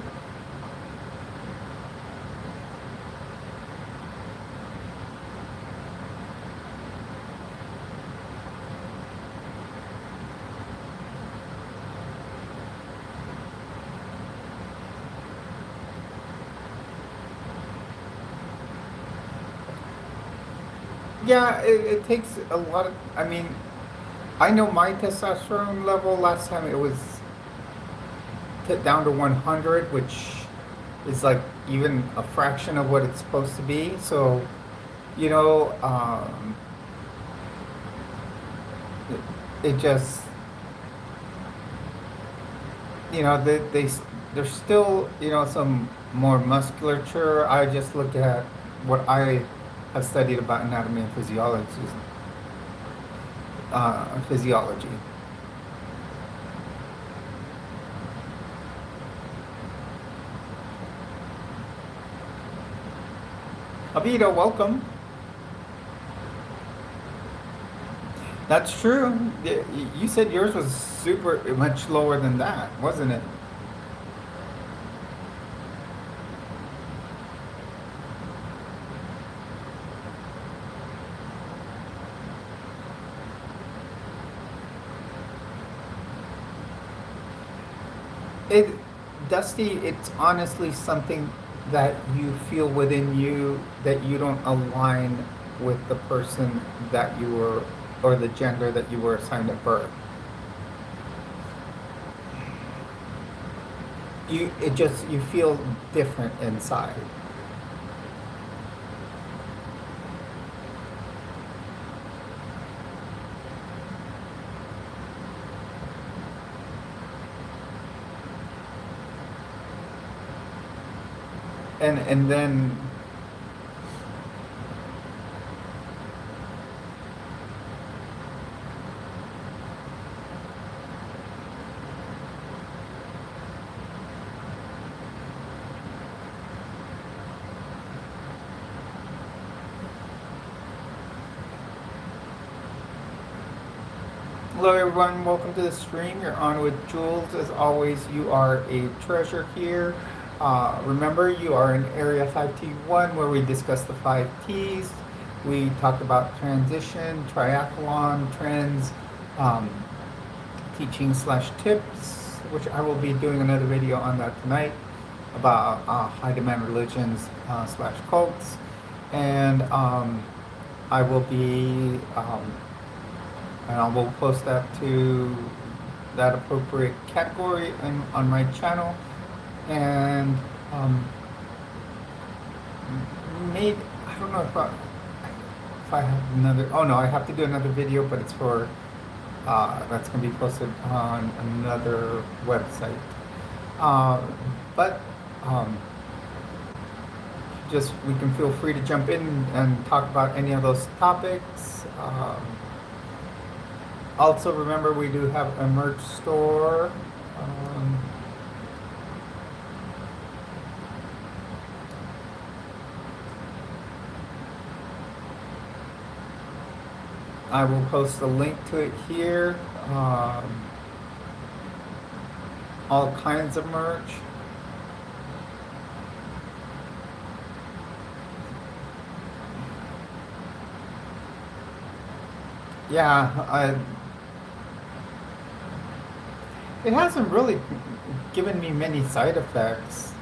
Yeah, it takes a lot of. I mean, I know my testosterone level last time it was down to 100, which is like even a fraction of what it's supposed to be. So, you know, it just, you know, there's still, you know, some more musculature. I just look at what I have studied about anatomy and physiology. Abida, welcome. That's true. You said yours was super much lower than that, wasn't it? It, Dusty, it's honestly something that you feel within you that you don't align with the person that you were or the gender that you were assigned at birth. You feel different inside. And then hello, everyone. Welcome to the stream. You're on with Jules. As always, you are a treasure here. Remember, you are in Area 5T1 where we discuss the 5Ts. We talk about transition, triathlon, trends, teaching / tips, which I will be doing another video on that tonight about high demand religions / cults. And I will be and I will post that to that appropriate category on my channel. And maybe, I don't know if I have another, oh no, I have to do another video, but it's for, that's going to be posted on another website. But just, we can feel free to jump in and talk about any of those topics. Also, remember, we do have a merch store. I will post a link to it here. All kinds of merch. Yeah, it hasn't really given me many side effects.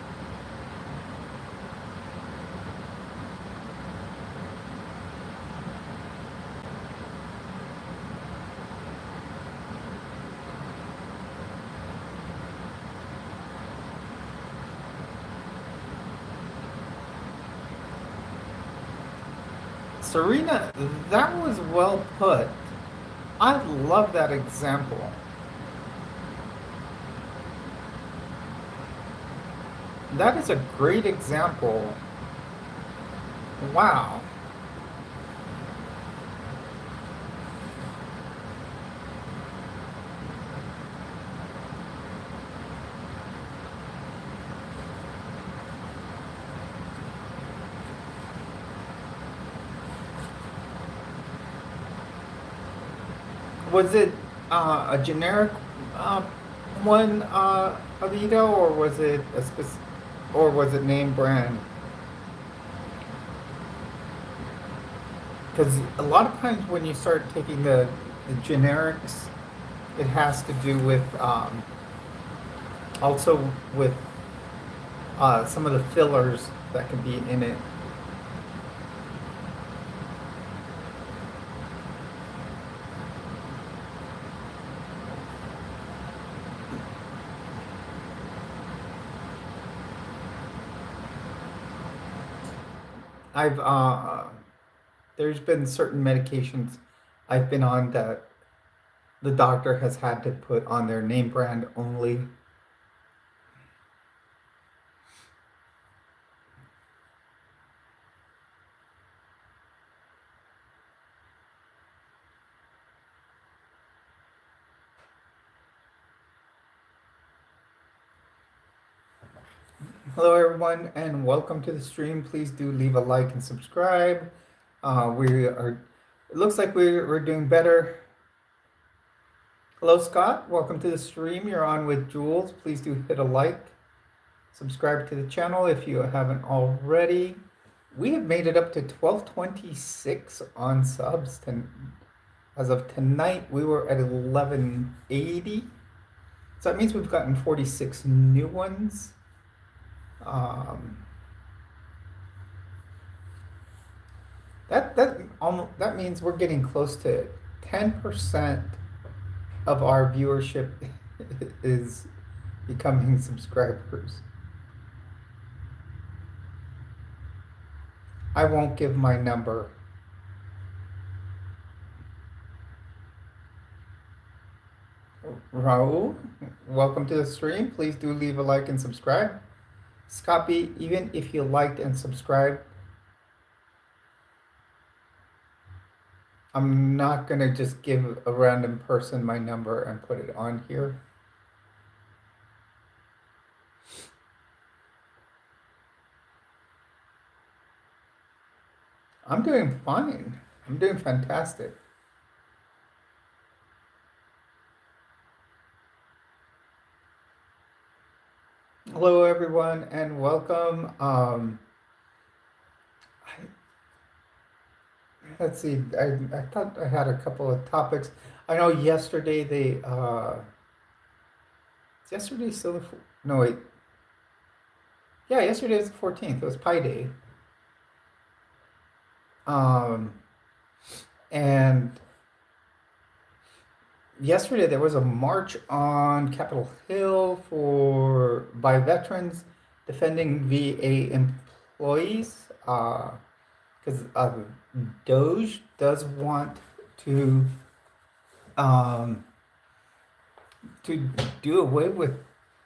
Serena, that was well put. I love that example. That is a great example. Wow. Was it a generic uh, one, Avito, or was it a or was it name brand? Because a lot of times when you start taking the generics, it has to do with also with some of the fillers that can be in it. I've there's been certain medications I've been on that the doctor has had to put on their name brand only. Hello, everyone, and welcome to the stream. Please do leave a like and subscribe. We are. It looks like we're doing better. Hello, Scott. Welcome to the stream. You're on with Jules. Please do hit a like, subscribe to the channel if you haven't already. We have made it up to 1226 on subs. As of tonight, we were at 1180. So that means we've gotten 46 new ones. That means we're getting close to 10% of our viewership is becoming subscribers. I won't give my number. Raul, welcome to the stream. Please do leave a like and subscribe. Scotty, even if you liked and subscribed, I'm not going to just give a random person my number and put it on here. I'm doing fine. I'm doing fantastic. Hello, everyone, and welcome. Let's see. I thought I had a couple of topics. I know yesterday yesterday still the no wait. Yeah, yesterday was the 14th. It was Pi Day. And yesterday there was a march on Capitol Hill by veterans defending VA employees. Because Doge does want to do away with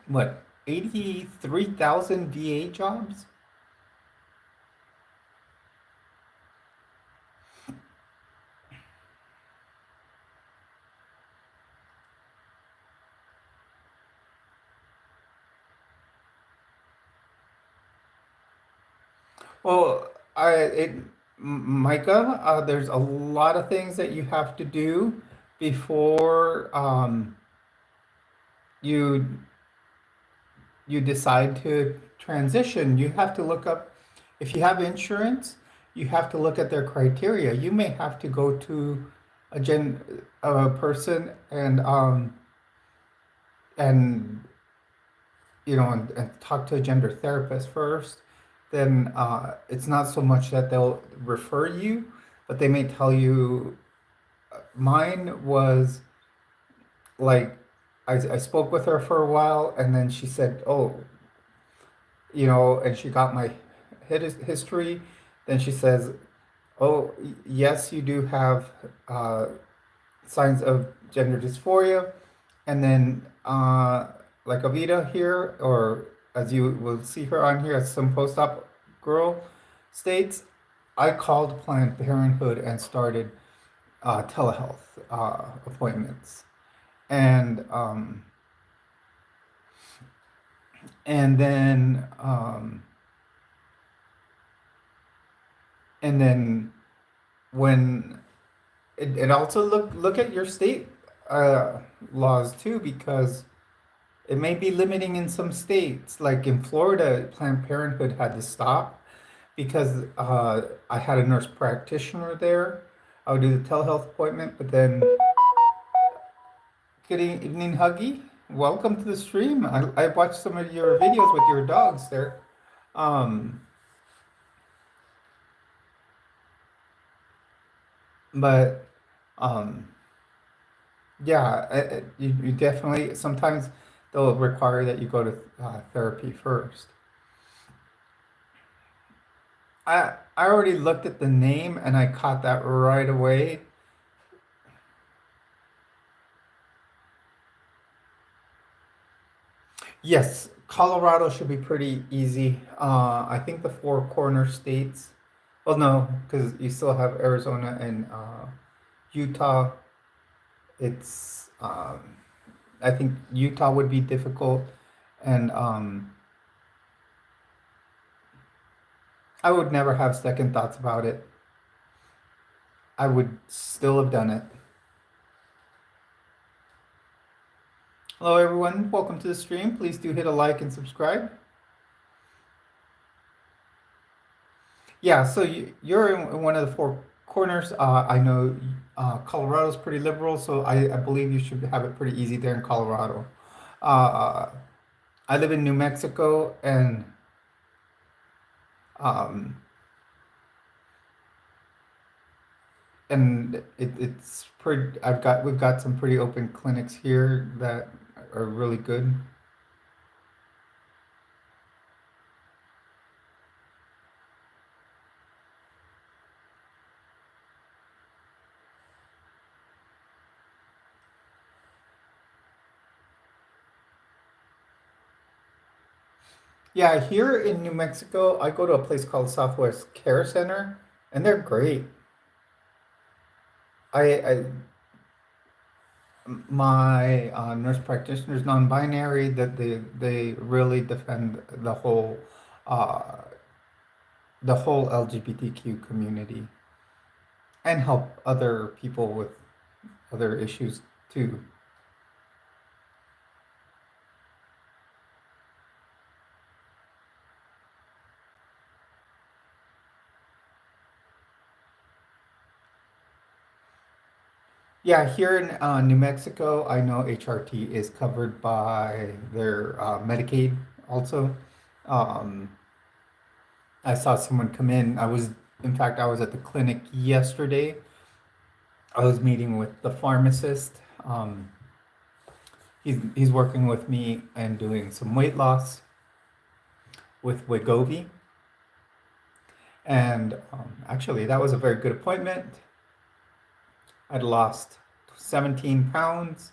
what 83,000 VA jobs. Well, Micah, there's a lot of things that you have to do before you decide to transition. You have to look up, if you have insurance, you have to look at their criteria. You may have to go to a person and and talk to a gender therapist first. Then it's not so much that they'll refer you, but they may tell you. Mine was like, I spoke with her for a while, and then she said, oh, and she got my history. Then she says, oh, yes, you do have signs of gender dysphoria. And then like Avita here, or as you will see her on here, as some post-op girl states, I called Planned Parenthood and started telehealth appointments. And then when it also look at your state uh, laws too, because it may be limiting in some states. Like in Florida, Planned Parenthood had to stop because I had a nurse practitioner there. I would do the telehealth appointment, but then good evening, Huggy. Welcome to the stream. I watched some of your videos with your dogs there. Um, but um, yeah, you definitely sometimes they'll require that you go to therapy first. I already looked at the name and I caught that right away. Yes, Colorado should be pretty easy. I think the four corner states. Well, no, because you still have Arizona and Utah. It's I think Utah would be difficult, and I would never have second thoughts about it. I would still have done it. Hello, everyone. Welcome to the stream. Please do hit a like and subscribe. Yeah, so you're in one of the four corners. I know Colorado's pretty liberal, so I believe you should have it pretty easy there in Colorado. Uh, I live in New Mexico, um, and it's pretty. We've got some pretty open clinics here that are really good. Yeah, here in New Mexico, I go to a place called Southwest Care Center, and they're great. I my nurse practitioner is non-binary. That they really defend uh, the whole LGBTQ community and help other people with other issues too. Yeah, here in New Mexico, I know HRT is covered by their Medicaid also. Um, I saw someone come in. In fact, I was at the clinic yesterday. I was meeting with the pharmacist. He's working with me and doing some weight loss with Wegovy. And actually, that was a very good appointment. I'd lost 17 pounds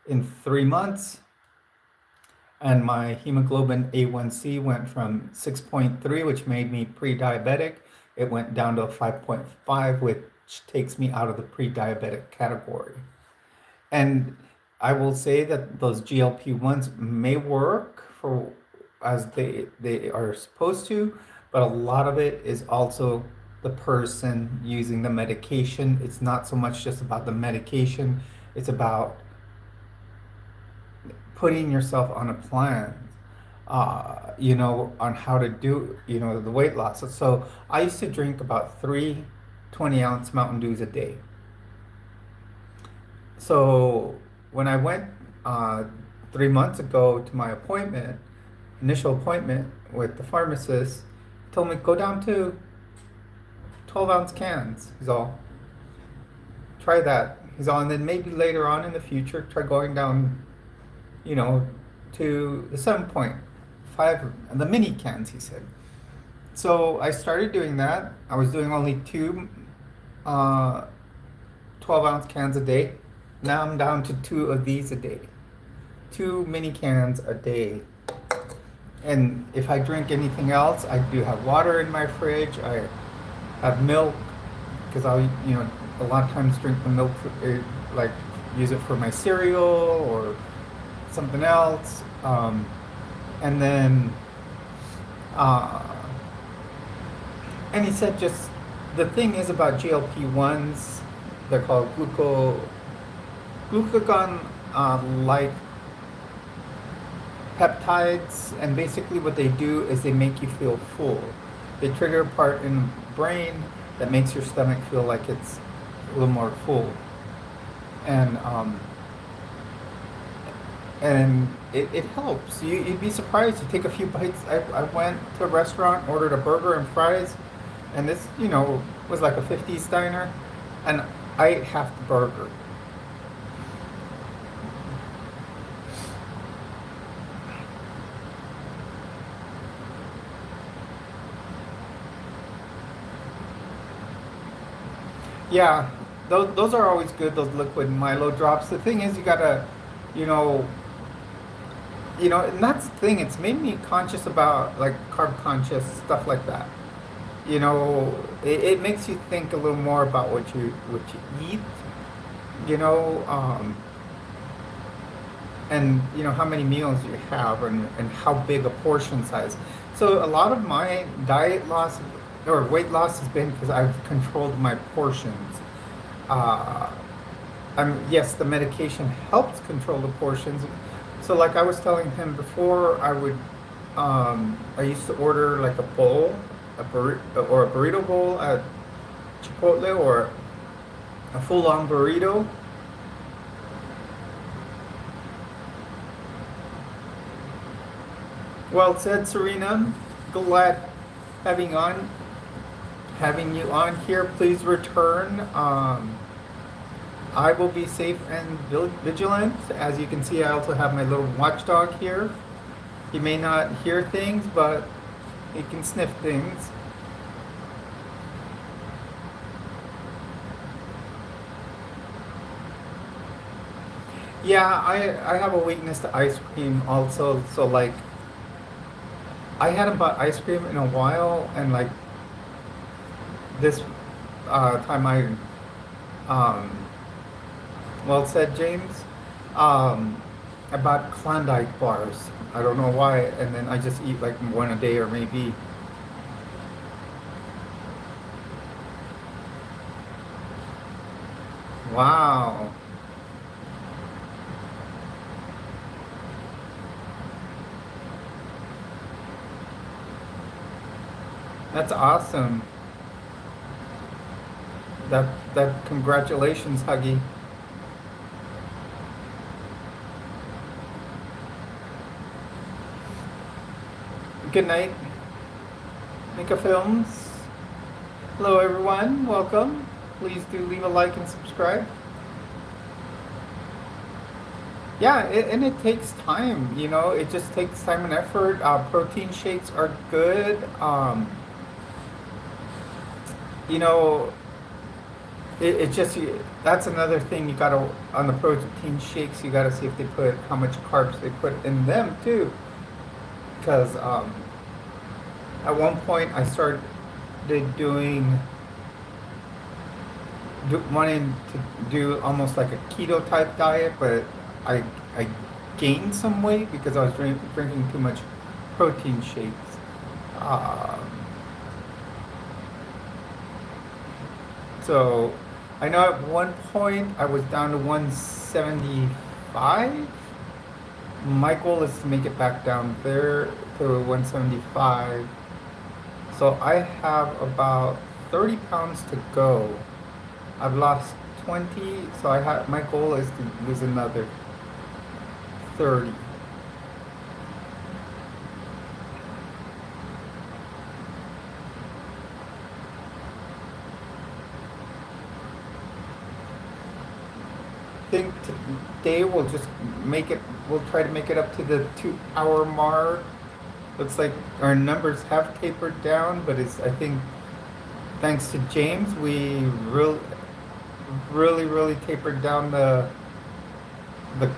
in 3 months, and my hemoglobin A1C went from 6.3, which made me pre-diabetic. It went down to a 5.5, which takes me out of the pre-diabetic category. And I will say that those GLP-1s may work for as they are supposed to, but a lot of it is also the person using the medication. It's not so much just about the medication, it's about putting yourself on a plan, on how to do, the weight loss. So I used to drink about 3 20-ounce Mountain Dews a day. So when I went 3 months ago to my initial appointment with the pharmacist, he told me go down to 12-ounce cans. He's all, try that. He's all, and then maybe later on in the future, try going down, to the 7.5, the mini cans, he said. So I started doing that. I was doing only two 12-ounce cans a day. Now I'm down to two of these a day. Two mini cans a day. And if I drink anything else, I do have water in my fridge. I have milk because a lot of times drink the milk, like use it for my cereal or something else. And then, and he said just the thing is about GLP-1s, they're called glucagon like peptides, and basically what they do is they make you feel full. They trigger a part in the brain that makes your stomach feel like it's a little more full. And it helps. You'd be surprised. You take a few bites. I went to a restaurant, ordered a burger and fries, and this, was like a 50s diner, and I ate half the burger. Yeah, those are always good, those liquid Milo drops. The thing is, you gotta, you know, and that's the thing. It's made me conscious about like carb conscious stuff like that. It makes you think a little more about what you eat. You know, and how many meals you have, and how big a portion size. So a lot of my diet loss or weight loss has been because I've controlled my portions. Uh, yes, the medication helps control the portions. So like I was telling him before, I used to order like a bowl, a burrito or a burrito bowl at Chipotle, or a full-on burrito. Well said, Serena. Glad having on having you on here. Please return. I will be safe and vigilant. As you can see, I also have my little watchdog here. He may not hear things, but he can sniff things. Yeah, I have a weakness to ice cream also. So like I hadn't bought ice cream in a while, and like this time um, well said, James. I bought Klondike bars. I don't know why, and then I just eat like one a day, or maybe. Wow, that's awesome. That congratulations, Huggy. Good night, Mika Films. Hello, everyone. Welcome. Please do leave a like and subscribe. Yeah, and it takes time. It just takes time and effort. Protein shakes are good. You know, it just that's another thing you gotta on the protein shakes. You gotta see if they put how much carbs they put in them too, because at one point I started doing wanting to do almost like a keto type diet, but I gained some weight because I was drinking too much protein shakes. Um, so I know at one point I was down to 175. My goal is to make it back down there to 175. So I have about 30 pounds to go. I've lost 20, so my goal is to lose another 30. I think today we'll try to make it up to the 2 hour mark. Looks like our numbers have tapered down, but I think thanks to James, we really tapered down the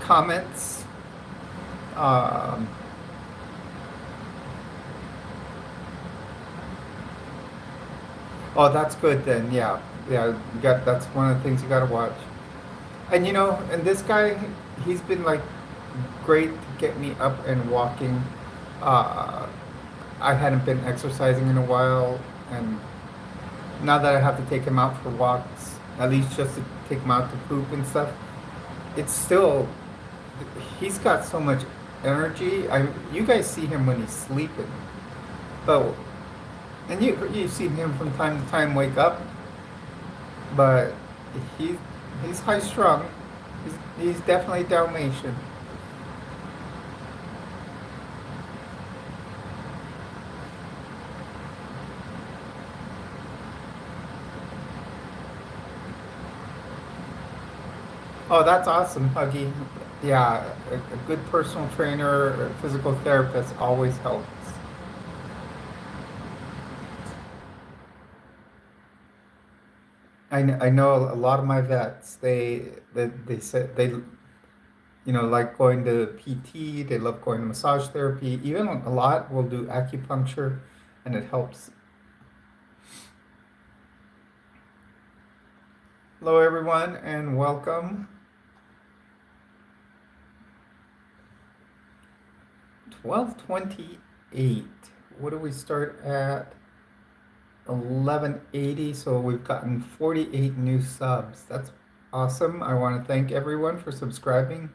comments. Um, oh, that's good then. Yeah. That's one of the things you got to watch. And this guy, he's been like great to get me up and walking. Uh, I hadn't been exercising in a while, and now that I have to take him out for walks, at least just to take him out to poop and stuff, it's still, he's got so much energy. You guys see him when he's sleeping, but and you've seen him from time to time wake up, but he he's high strung. He's definitely Dalmatian. Oh, that's awesome, Huggy. Yeah, a good personal trainer, a physical therapist always helps. I know a lot of my vets. They said they like going to PT. They love going to massage therapy. Even a lot will do acupuncture, and it helps. Hello, everyone, and welcome. 12:28. What do we start at? 1180. So we've gotten 48 new subs. That's awesome. I want to thank everyone for subscribing.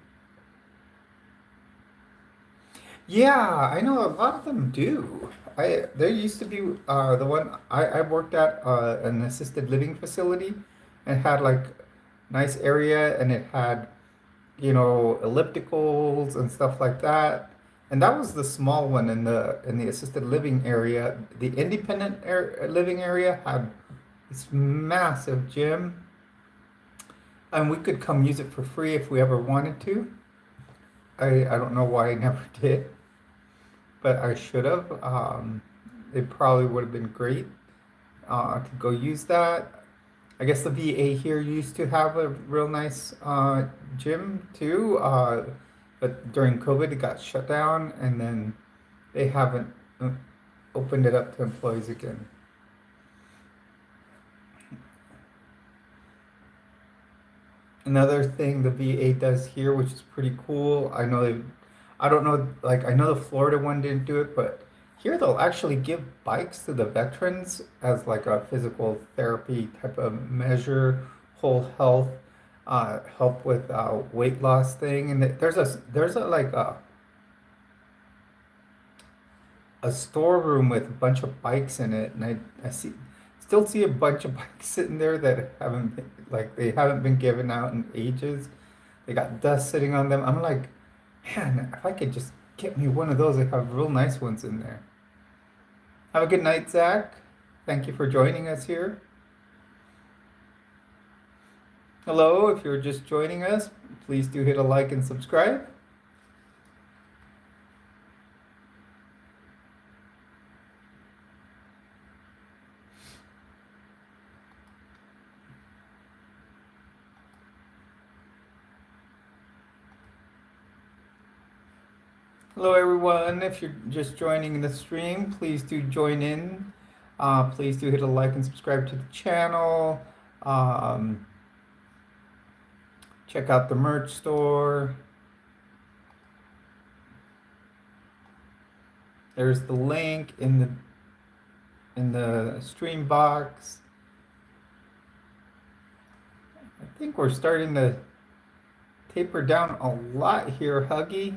Yeah, I know a lot of them do. There used to be the one I worked at an assisted living facility and had like nice area and it had ellipticals and stuff like that. And that was the small one in the assisted living area. The living area had this massive gym, and we could come use it for free if we ever wanted to. I don't know why I never did, but I should have. It probably would have been great to go use that. I guess the VA here used to have a real nice gym too, but during COVID it got shut down, and then they haven't opened it up to employees again. Another thing the VA does here, which is pretty cool, I don't know, like I know the Florida one didn't do it, but here they'll actually give bikes to the veterans as like a physical therapy type of measure, whole health, help with weight loss thing, and there's a like a storeroom with a bunch of bikes in it, and I still see a bunch of bikes sitting there that they haven't been given out in ages. They got dust sitting on them. I'm like, man, if I could just get me one of those, they have real nice ones in there. Have a good night, Zach. Thank you for joining us here. Hello, if you're just joining us, please do hit a like and subscribe. Hello, everyone. If you're just joining the stream, please do join in. Please do hit a like and subscribe to the channel. Check out the merch store. There's the link in the stream box. I think we're starting to taper down a lot here, Huggy.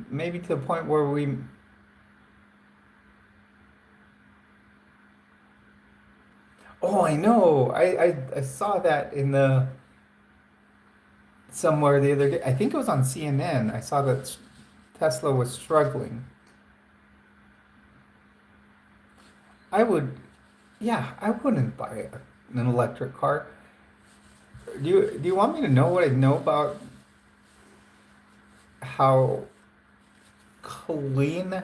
Maybe to the point where we... Oh, I know. I saw that in the somewhere the other day. I think it was on CNN. I saw that Tesla was struggling. Yeah, I wouldn't buy an electric car. Do you want me to know what I know about how clean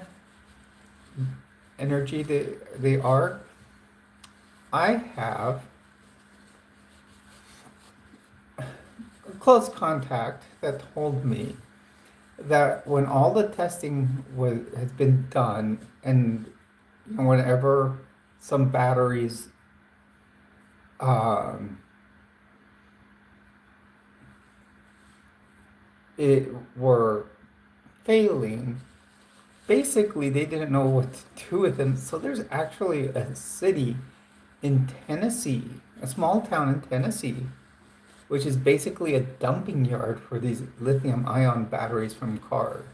energy they are? I have a close contact that told me that when all the testing has been done, and whenever some batteries it were failing, basically they didn't know what to do with them. So there's actually a city in Tennessee, a small town in Tennessee, which is basically a dumping yard for these lithium ion batteries from cars.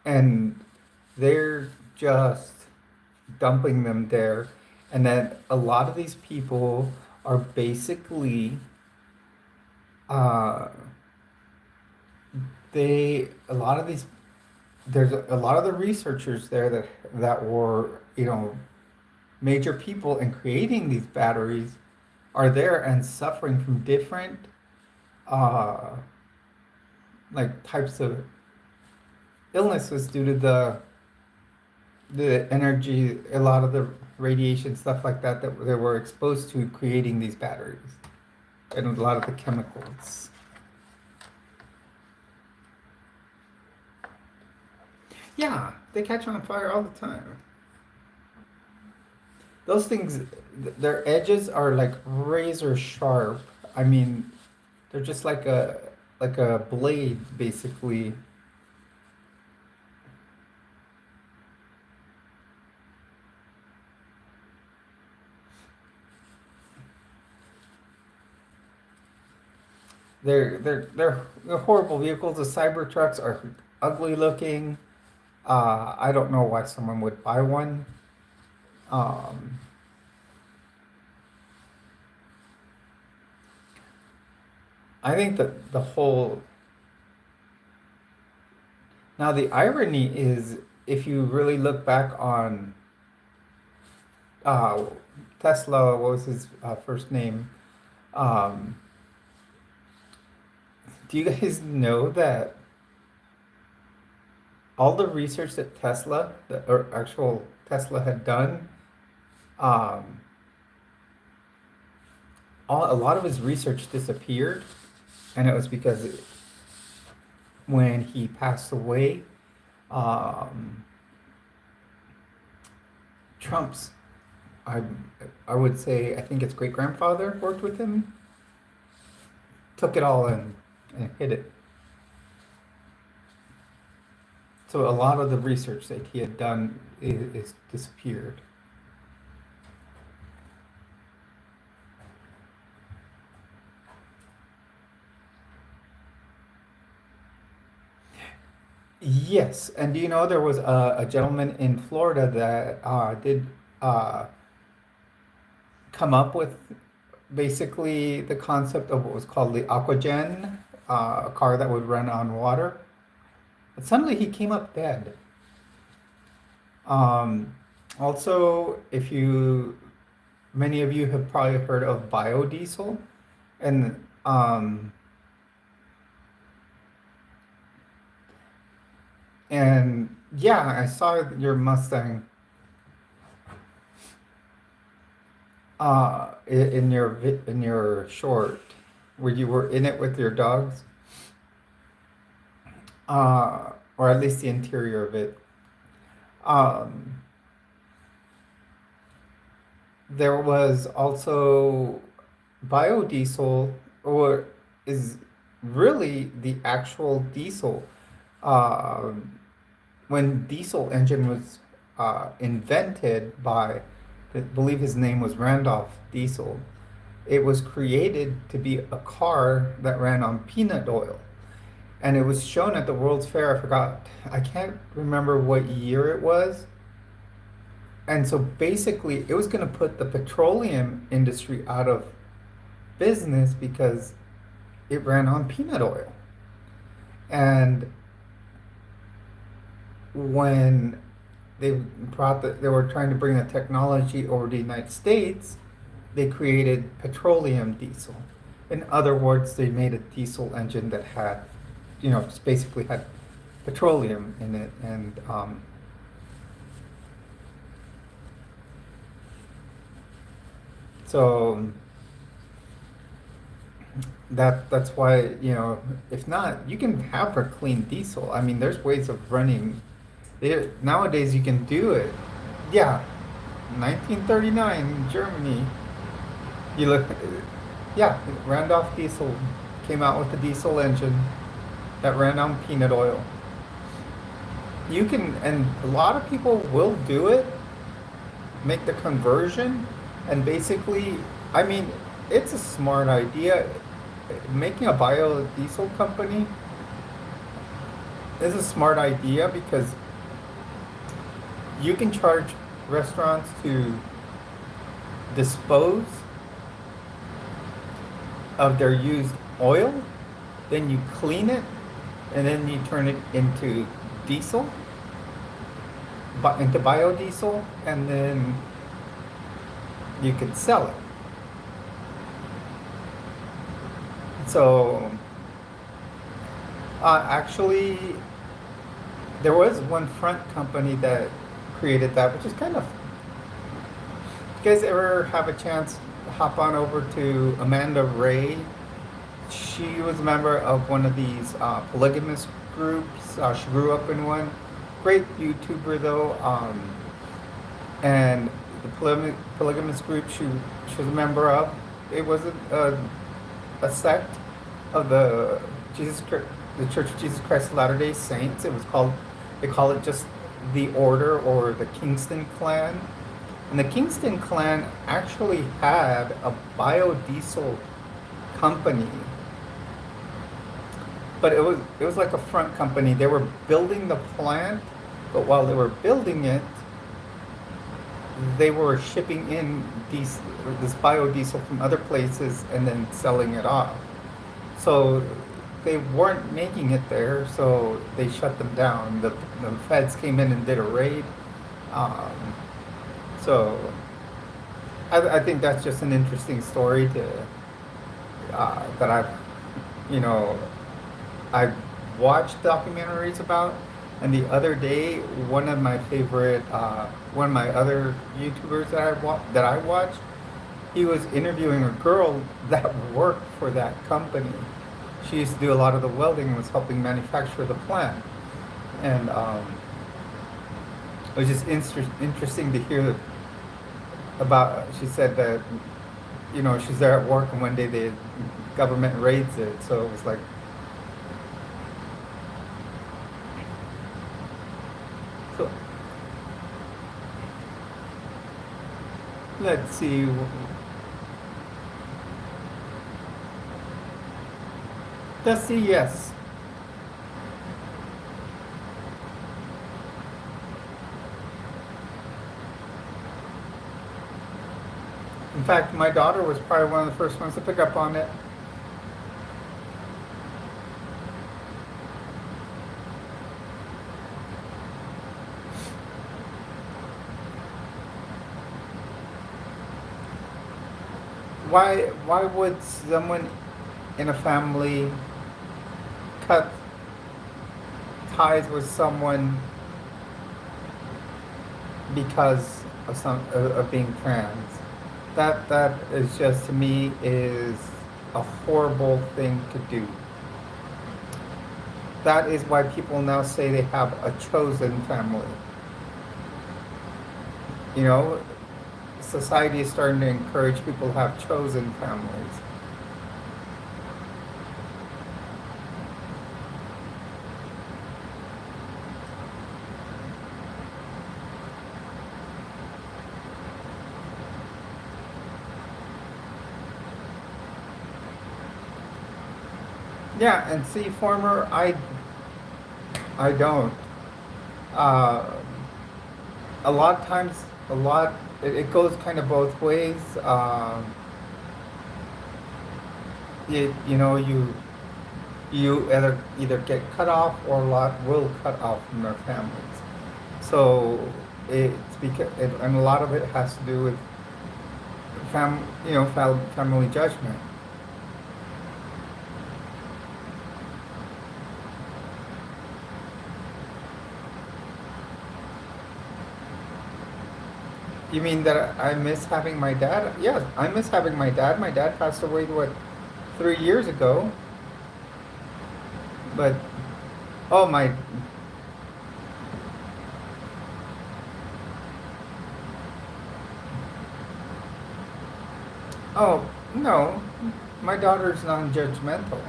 And they're just dumping them there. And then a lot of these people are basically, uh, a lot of these, there's a lot of the researchers there that were, major people in creating these batteries are there and suffering from different, uh, like types of illnesses due to the energy, a lot of the radiation, stuff like that they were exposed to creating these batteries, and a lot of the chemicals. Yeah, they catch on fire all the time. Those things, their edges are like razor sharp. I mean, they're just like a blade, basically. They're horrible vehicles. The Cybertrucks are ugly looking. I don't know why someone would buy one. Um, I think that the whole now the irony is, if you really look back on uh, Tesla, what was his first name? Um, do you guys know that all the research that or actual Tesla had done, um, a lot of his research disappeared, and it was because when he passed away, um, Trump's, I, I would say, I think his great grandfather worked with him, took it all and hid it. So a lot of the research that he had done is disappeared. Yes, and do you know there was a gentleman in Florida that did uh, come up with basically the concept of what was called the aquagen, a car that would run on water. But suddenly he came up dead. Um, Also, if many of you have probably heard of biodiesel, and yeah, I saw your Mustang in your short, where you were in it with your dogs, or at least the interior of it. Um, there was also biodiesel, or is really the actual diesel. Um, when diesel engine was invented by, I believe his name was Randolph Diesel, it was created to be a car that ran on peanut oil. And it was shown at the World's Fair. I can't remember what year it was. And so basically, it was going to put the petroleum industry out of business because it ran on peanut oil. And when they were trying to bring the technology over to the United States, they created petroleum diesel. In other words, they made a diesel engine that had, basically had petroleum in it, and so that's why, if not, you can have a clean diesel. I mean, there's ways of running. Nowadays, you can do it. Yeah, 1939, Germany. You look, yeah, Randolph Diesel came out with a diesel engine that ran on peanut oil. You can, and a lot of people will do it, make the conversion, and basically, I mean, it's a smart idea. Making a biodiesel company is a smart idea because you can charge restaurants to dispose of their used oil, then you clean it, and then you turn it into diesel, into biodiesel, and then you could sell it. So, actually, there was one front company that created that, which is kind of. You guys ever have a chance, hop on over to Amanda Ray? She was a member of one of these polygamous groups. She grew up in one. Great YouTuber though. And the polygamous group she was a member of, it was a sect of the Church of Jesus Christ of Latter-day Saints. It was called, they call it just the Order or the Kingston Clan. And the Kingston Clan actually had a biodiesel company, but it was like a front company. They were building the plant, but while they were building it, they were shipping in this biodiesel from other places and then selling it off. So they weren't making it there, so they shut them down. The feds came in and did a raid. So I think that's just an interesting story to that I've watched documentaries about. And the other day, one of my other YouTubers that I watched, he was interviewing a girl that worked for that company. She used to do a lot of the welding and was helping manufacture the plant. And it was just interesting to hear about. She said that she's there at work and one day the government raids it. So it was like. So, let's see. Dusty, yes. In fact, my daughter was probably one of the first ones to pick up on it. Why would someone in a family cut ties with someone because of being trans? That is just, to me, is a horrible thing to do. That is why people now say they have a chosen family. Society is starting to encourage people to have chosen families. Yeah, and see, former, I don't. A lot of times, it goes kind of both ways. You either get cut off or a lot will cut off from their families. So it's because, and a lot of it has to do with family judgment. You mean that I miss having my dad? Yes, I miss having my dad. My dad passed away, 3 years ago? But, oh, oh, no, my daughter's non-judgmental.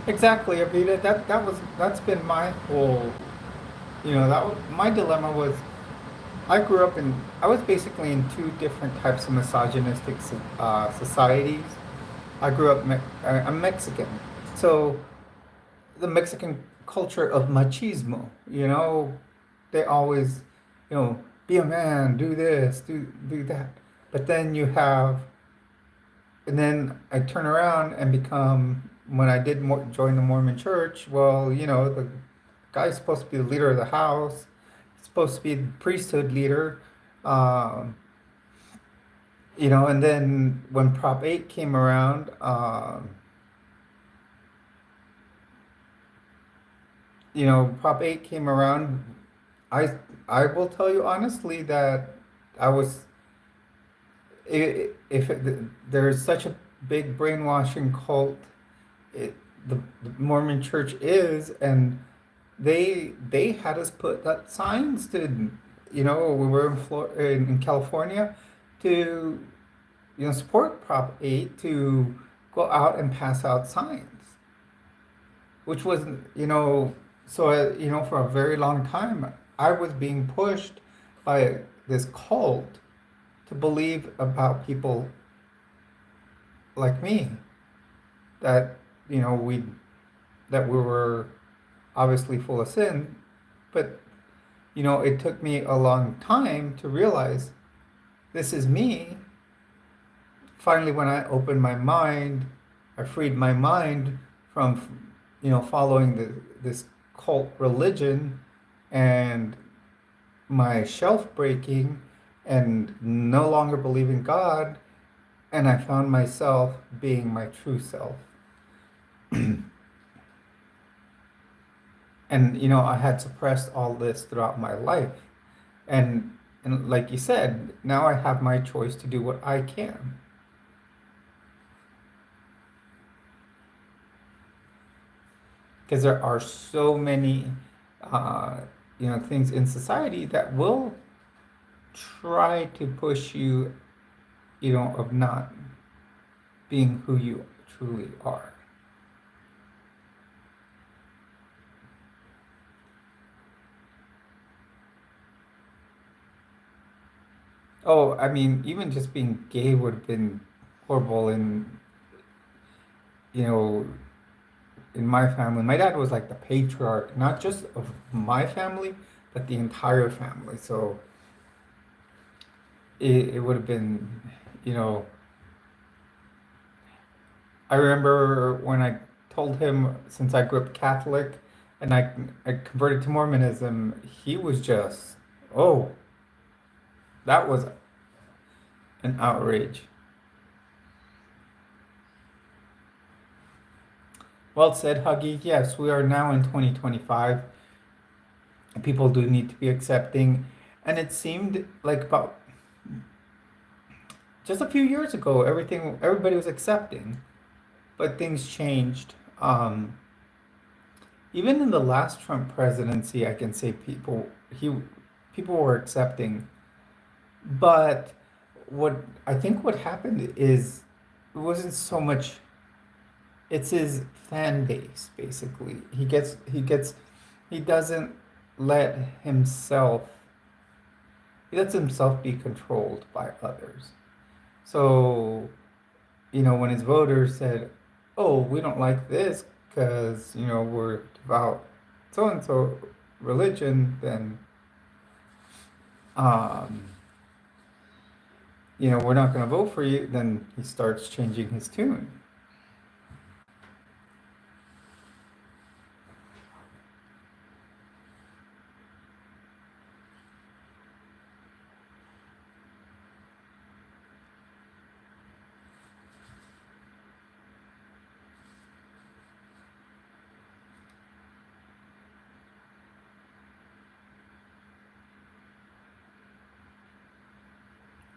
Exactly, Avita. That's been my whole. My dilemma was I grew up in. I was basically in two different types of misogynistic societies. I grew up. I'm Mexican, so the Mexican culture of machismo. They always, be a man, do this, do that. But then you have, and then I turn around and become when I did join the Mormon Church. Well, the guy's supposed to be the leader of the house, supposed to be the priesthood leader. Um, and then when Prop 8 came around, Prop 8 came around, I I will tell you honestly that I was if there's such a big brainwashing cult, it, the Mormon Church is, and they had us put up signs to, we were in California to, support Prop 8 to go out and pass out signs, which was, so, for a very long time, I was being pushed by this cult to believe about people like me that, we that we were obviously full of sin, but, it took me a long time to realize this is me. Finally, when I opened my mind, I freed my mind from, following this cult religion and my shelf breaking and no longer believing God, and I found myself being my true self. And I had suppressed all this throughout my life. And like you said, now I have my choice to do what I can. Because there are so many uh, things in society that will try to push you, of not being who you truly are. Oh, I mean, even just being gay would have been horrible you know, in my family. My dad was like the patriarch, not just of my family, but the entire family. So it would have been, you know, I remember when I told him, since I grew up Catholic and I converted to Mormonism, he was just, oh, that was an outrage. Well said, Huggy. Yes, we are now in 2025. People do need to be accepting. And it seemed like about just a few years ago, everybody was accepting, but things changed. Even in the last Trump presidency, I can say people were accepting, but what happened is it wasn't so much. It's his fan base basically. He doesn't let himself he lets himself be controlled by others. So, when his voters said, "Oh, we don't like this because, we're devout so and so religion," then um, we're not going to vote for you, then he starts changing his tune.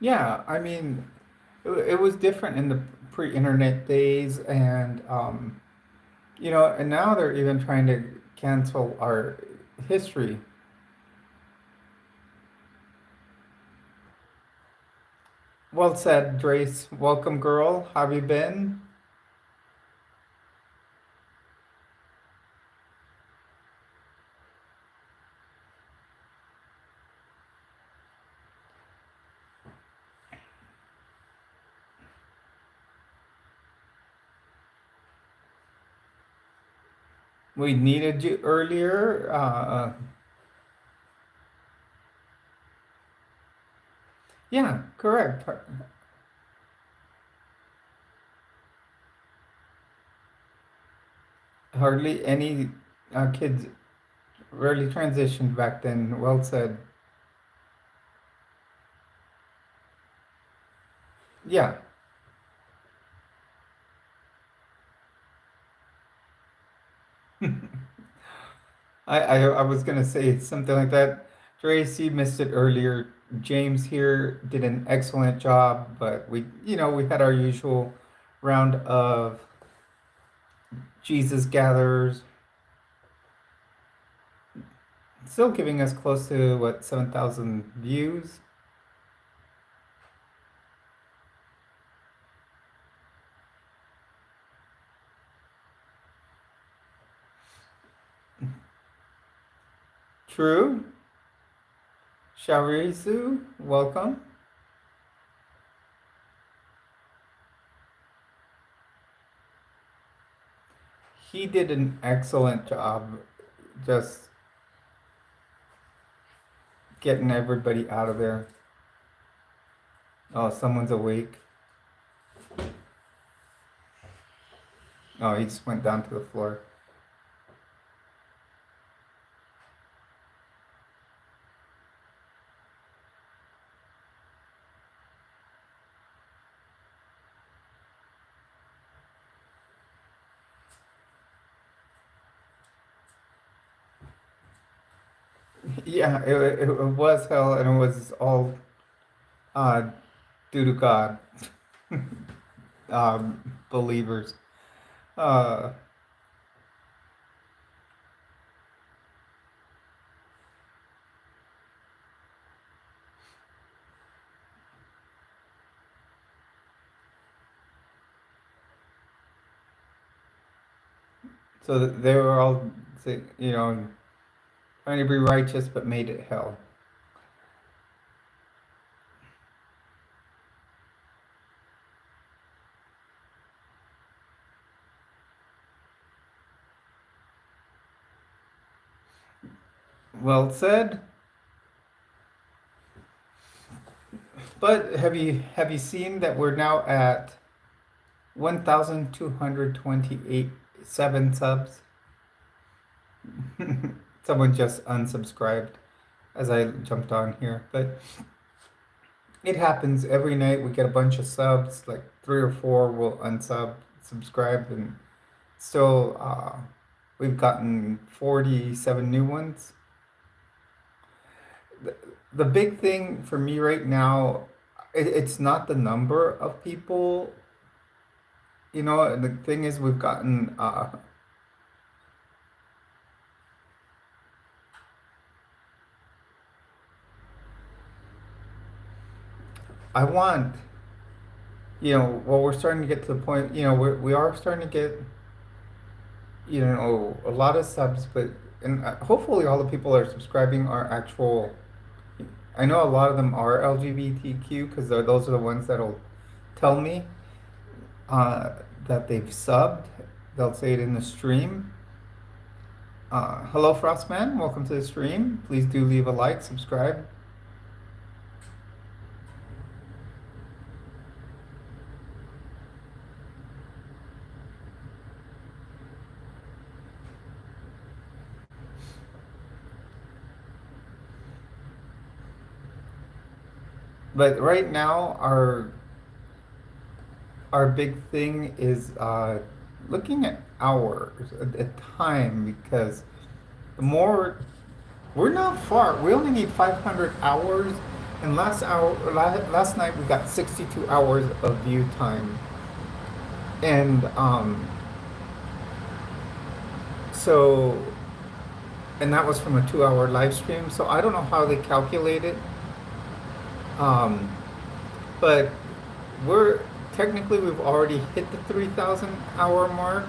Yeah, I mean, it was different in the pre-internet days, and now they're even trying to cancel our history. Well said, Drace. Welcome, girl. How have you been? We needed you earlier. Yeah, correct. Hardly any kids rarely transitioned back then. Well said. Yeah. I was gonna say something like that. Tracy missed it earlier. James here did an excellent job, but we had our usual round of Jesus gatherers, still giving us close to what, 7,000 views. True. Sharizu, welcome. He did an excellent job just getting everybody out of there. Oh, someone's awake. Oh, he just went down to the floor. Yeah, it was hell, and it was all uh, due to God, believers. Uh, so they were all, trying to be righteous, but made it hell. Well said. But have you seen that we're now at 1,228 seven subs? Someone just unsubscribed as I jumped on here, but it happens every night. We get a bunch of subs, like three or four will subscribe, and still we've gotten 47 new ones. The big thing for me right now, it's not the number of people. The thing is, we've gotten I want, well, we're starting to get to the point, we are starting to get, a lot of subs, but, and hopefully all the people that are subscribing are actual, I know a lot of them are LGBTQ because those are the ones that'll tell me uh, that they've subbed. They'll say it in the stream. Hello, Frostman. Welcome to the stream. Please do leave a like, subscribe. But right now, our big thing is looking at hours, at time, because the more we're not far. We only need 500 hours, and last night we got 62 hours of view time, and so and that was from a 2-hour live stream. So I don't know how they calculate it. But we're technically we've already hit the 3,000 hour mark,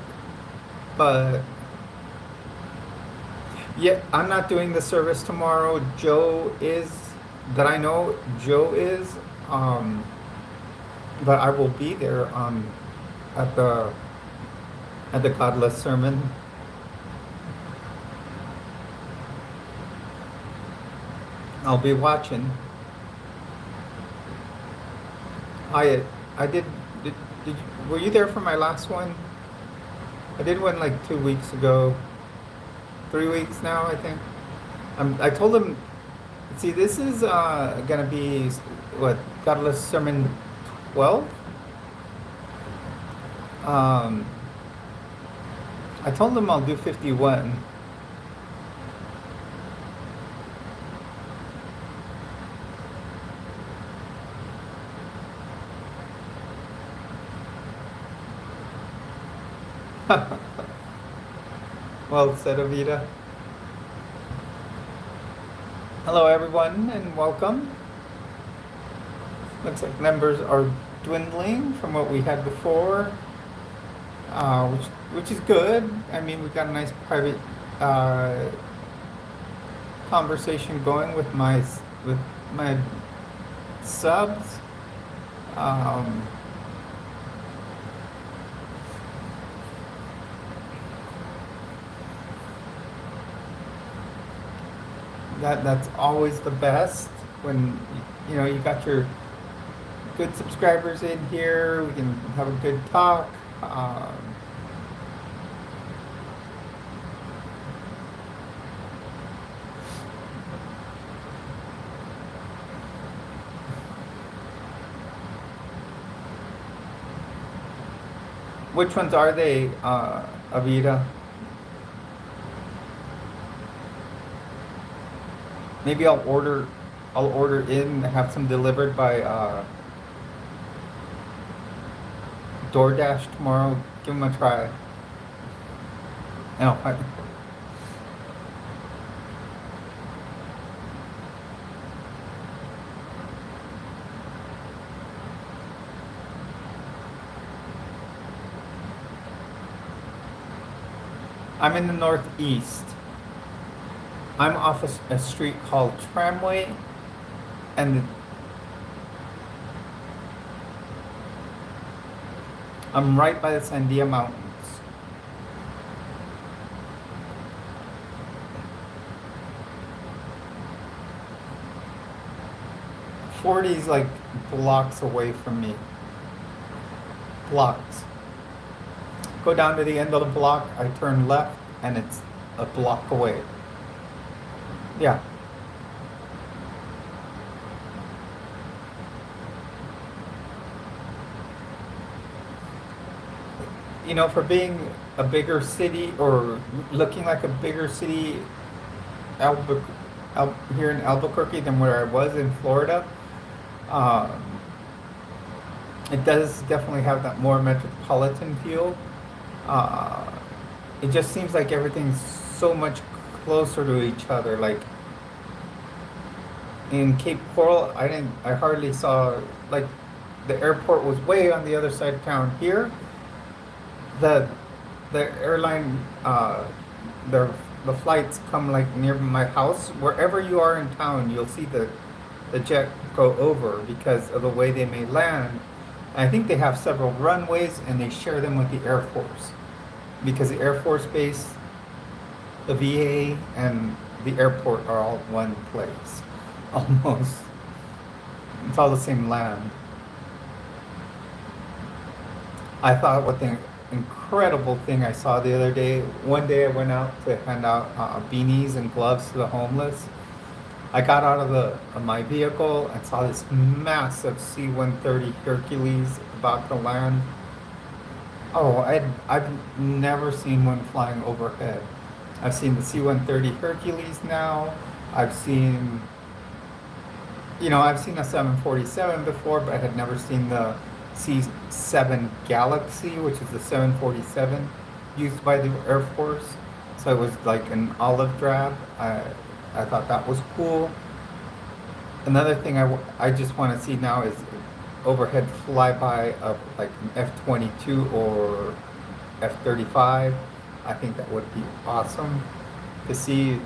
but yeah, I'm not doing the service tomorrow. Joe is, that I know Joe is, but I will be there at the Godless sermon. I'll be watching. I I did were you there for my last one? I did one like 2 weeks ago, 3 weeks now, I think. I told him, see, this is gonna be what Godless Sermon 12. Um, I told him I'll do 51. Well said, Avita. Hello, everyone, and welcome. Looks like numbers are dwindling from what we had before, which is good. I mean, we got a nice private conversation going with my subs. Um, that's always the best when you got your good subscribers in here. We can have a good talk. Which ones are they, Avita? Maybe I'll order in, have some delivered by DoorDash tomorrow. Give them a try. And I'm in the Northeast. I'm off a street called Tramway, and I'm right by the Sandia Mountains. Forty's like blocks away from me. Blocks. Go down to the end of the block, I turn left, and it's a block away. Yeah. For being a bigger city or looking like a bigger city here in Albuquerque than where I was in Florida, it does definitely have that more metropolitan feel. It just seems like everything's so much closer to each other. Like in Cape Coral, I hardly saw, like, the airport was way on the other side of town. Here, the airline, the flights come like near my house. Wherever you are in town, you'll see the jet go over because of the way they may land. And I think they have several runways and they share them with the Air Force, because the Air Force Base, the VA, and the airport are all one place, almost. It's all the same land. I thought what the incredible thing I saw the other day, one day I went out to hand out beanies and gloves to the homeless. I got out of my vehicle and saw this massive C-130 Hercules about to land. Oh, I've never seen one flying overhead. I've seen the C-130 Hercules now. I've seen a 747 before, but I had never seen the C-7 Galaxy, which is the 747 used by the Air Force. So it was like an olive drab. I thought that was cool. Another thing I just want to see now is overhead flyby of like an F-22 or F-35. I think that would be awesome to see.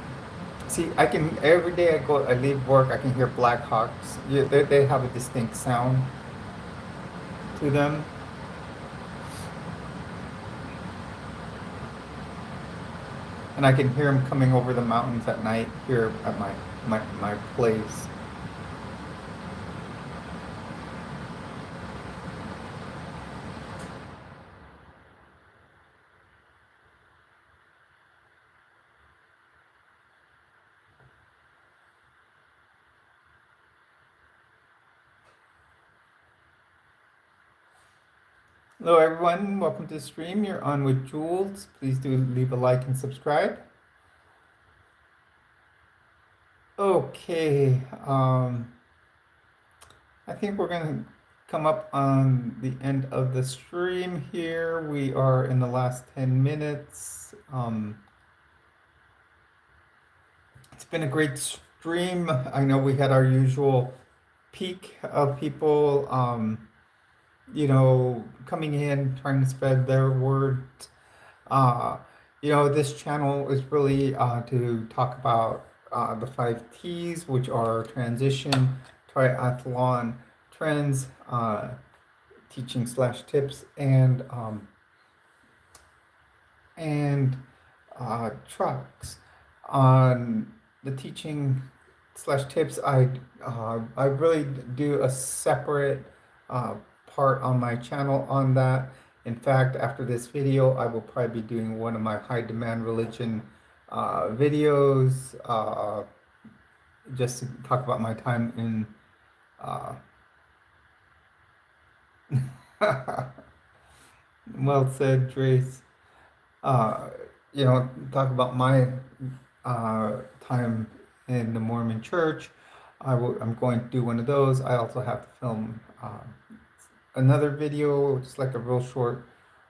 I can, every day I leave work, I can hear Black Hawks. They have a distinct sound to them. And I can hear them coming over the mountains at night here at my my place. Hello everyone, welcome to the stream. You're on with Jules. Please do leave a like and subscribe. Okay, I think we're gonna come up on the end of the stream here. We are in the last 10 minutes. It's been a great stream. I know we had our usual peak of people, coming in, trying to spread their word. Uh, this channel is really to talk about the 5 T's, which are transition, triathlon, trends, teaching slash tips, and trucks. On the teaching slash tips, I really do a separate part on my channel on that. In fact, after this video, I will probably be doing one of my high demand religion videos, just to talk about my time in well said, Trace. uh, talk about my time in the Mormon church. I'm going to do one of those. I also have to film another video, just like a real short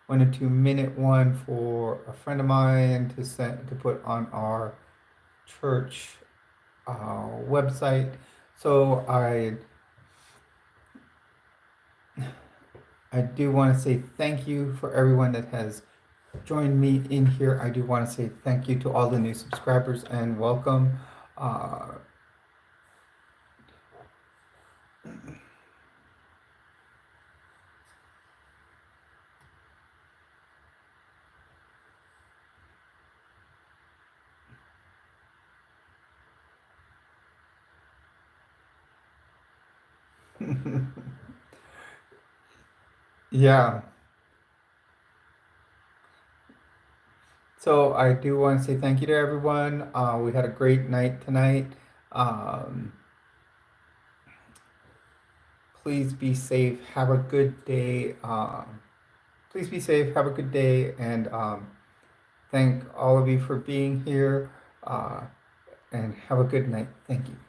1 to 2 minute one for a friend of mine to put on our church website. So I do want to say thank you for everyone that has joined me in here. I do want to say thank you to all the new subscribers and welcome. Yeah. So I do want to say thank you to everyone. We had a great night tonight. Um, please be safe. Have a good day. Please be safe. Have a good day. And thank all of you for being here. And have a good night. Thank you.